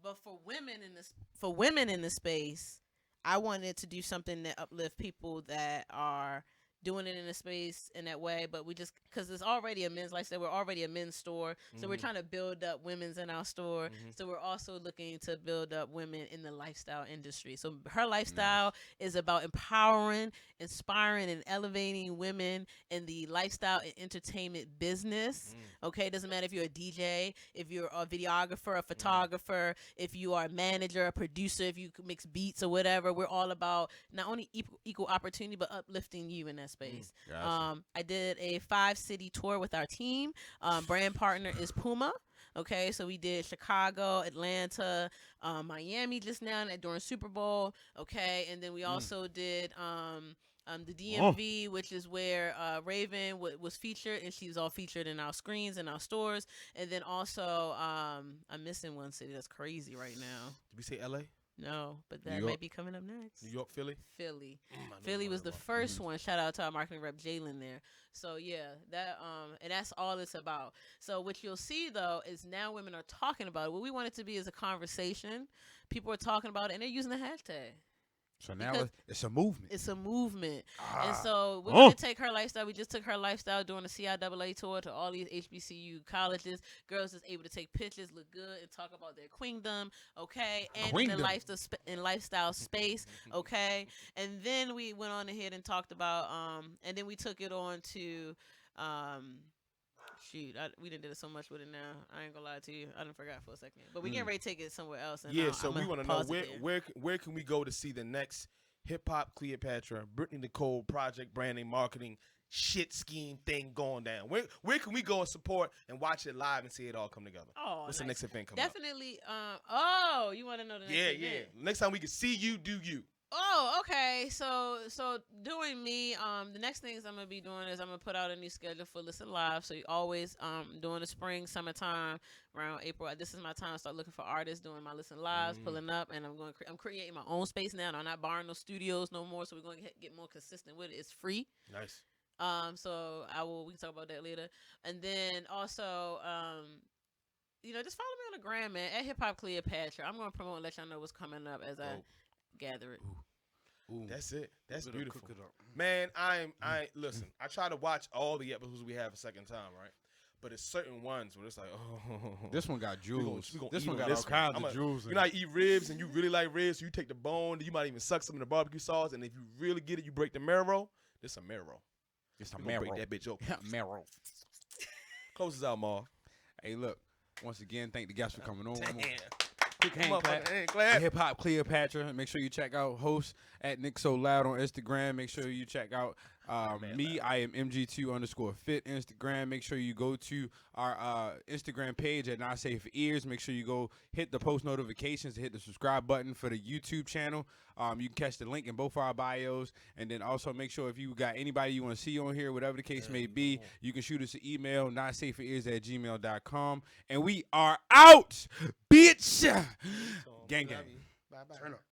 but for women in this space, I wanted to do something that uplift people that are doing it in a space in that way, but we just, because it's already a men's lifestyle, we're already a men's store, so we're trying to build up women's in our store, so we're also looking to build up women in the lifestyle industry. So Her Lifestyle is about empowering, inspiring, and elevating women in the lifestyle and entertainment business. Okay, it doesn't matter if you're a DJ, if you're a videographer, a photographer, if you are a manager, a producer, if you mix beats or whatever. We're all about not only equal opportunity, but uplifting you in that space. Gotcha. I did a 5-city tour with our team. Brand partner is Puma. Okay, so we did Chicago, Atlanta, Miami just now during Super Bowl. Okay, and then we also did the DMV, which is where Raven was featured, and she's all featured in our screens and our stores. And then also, I'm missing one city that's crazy right now. Did we say LA? No, but that might be coming up next. New York, Philly? Philly was the first one. Shout out to our marketing rep, Jalen, there. So, yeah, that and that's all it's about. So what you'll see, though, is now women are talking about it. What we want it to be is a conversation. People are talking about it, and they're using the hashtag. So now it's a movement. It's a movement. And so we're going to take Her Lifestyle. We just took Her Lifestyle during the CIAA tour to all these HBCU colleges. Girls is able to take pictures, look good, and talk about their queendom, okay? And in lifestyle space, okay? And then we went on ahead and talked about, and then we took it on to, we didn't do it so much with it now. I ain't gonna lie to you. I done forgot for a second. But we getting ready to take it somewhere else. And so we want to know where can we go to see the next Hip Hop Cleopatra, Brittany Nichole project, branding, marketing, shit scheme thing going down? Where can we go and support and watch it live and see it all come together? Oh, what's the next event coming Definitely. You want to know the next event? Yeah. Next time we can see you, do you. Oh, okay. So doing me, the next things I'm gonna be doing is I'm gonna put out a new schedule for Listen Live. So you always during the spring, summertime, around April. This is my time to start looking for artists, doing my Listen Lives, pulling up, and I'm creating my own space now. I'm not borrowing no studios no more. So we're gonna get more consistent with it. It's free. Nice. So we can talk about that later, and then also just follow me on the gram, man, at Hip Hop Cleopatra. I'm gonna promote and let y'all know what's coming up as I gather it. Ooh. That's it. That's beautiful. Man, listen, I try to watch all the episodes we have a second time, right? But it's certain ones where it's like, this one got jewels. This one got all kinds of jewels. You know, I eat ribs and you really like ribs, so you take the bone, you might even suck some of the barbecue sauce, and if you really get it, you break the marrow. This a marrow. It's a marrow. Break that bitch open. Marrow. Close us out, Marv. Hey, look. Once again, thank the guests for coming on. Damn. Quick hand clap. Hand clap. Hip Hop Cleopatra. Make sure you check out host at Nichole Loud on Instagram. Make sure you check out me. I am MG2_fit Instagram. Make sure you go to our Instagram page at Not Safe for Ears. Make sure you go hit the post notifications, hit the subscribe button for the YouTube channel. You can catch the link in both our bios. And then also make sure if you got anybody you want to see on here, whatever the case may be, you can shoot us an email, notsafeforears@gmail.com. And we are out, bitch. Gang gang. Turn up.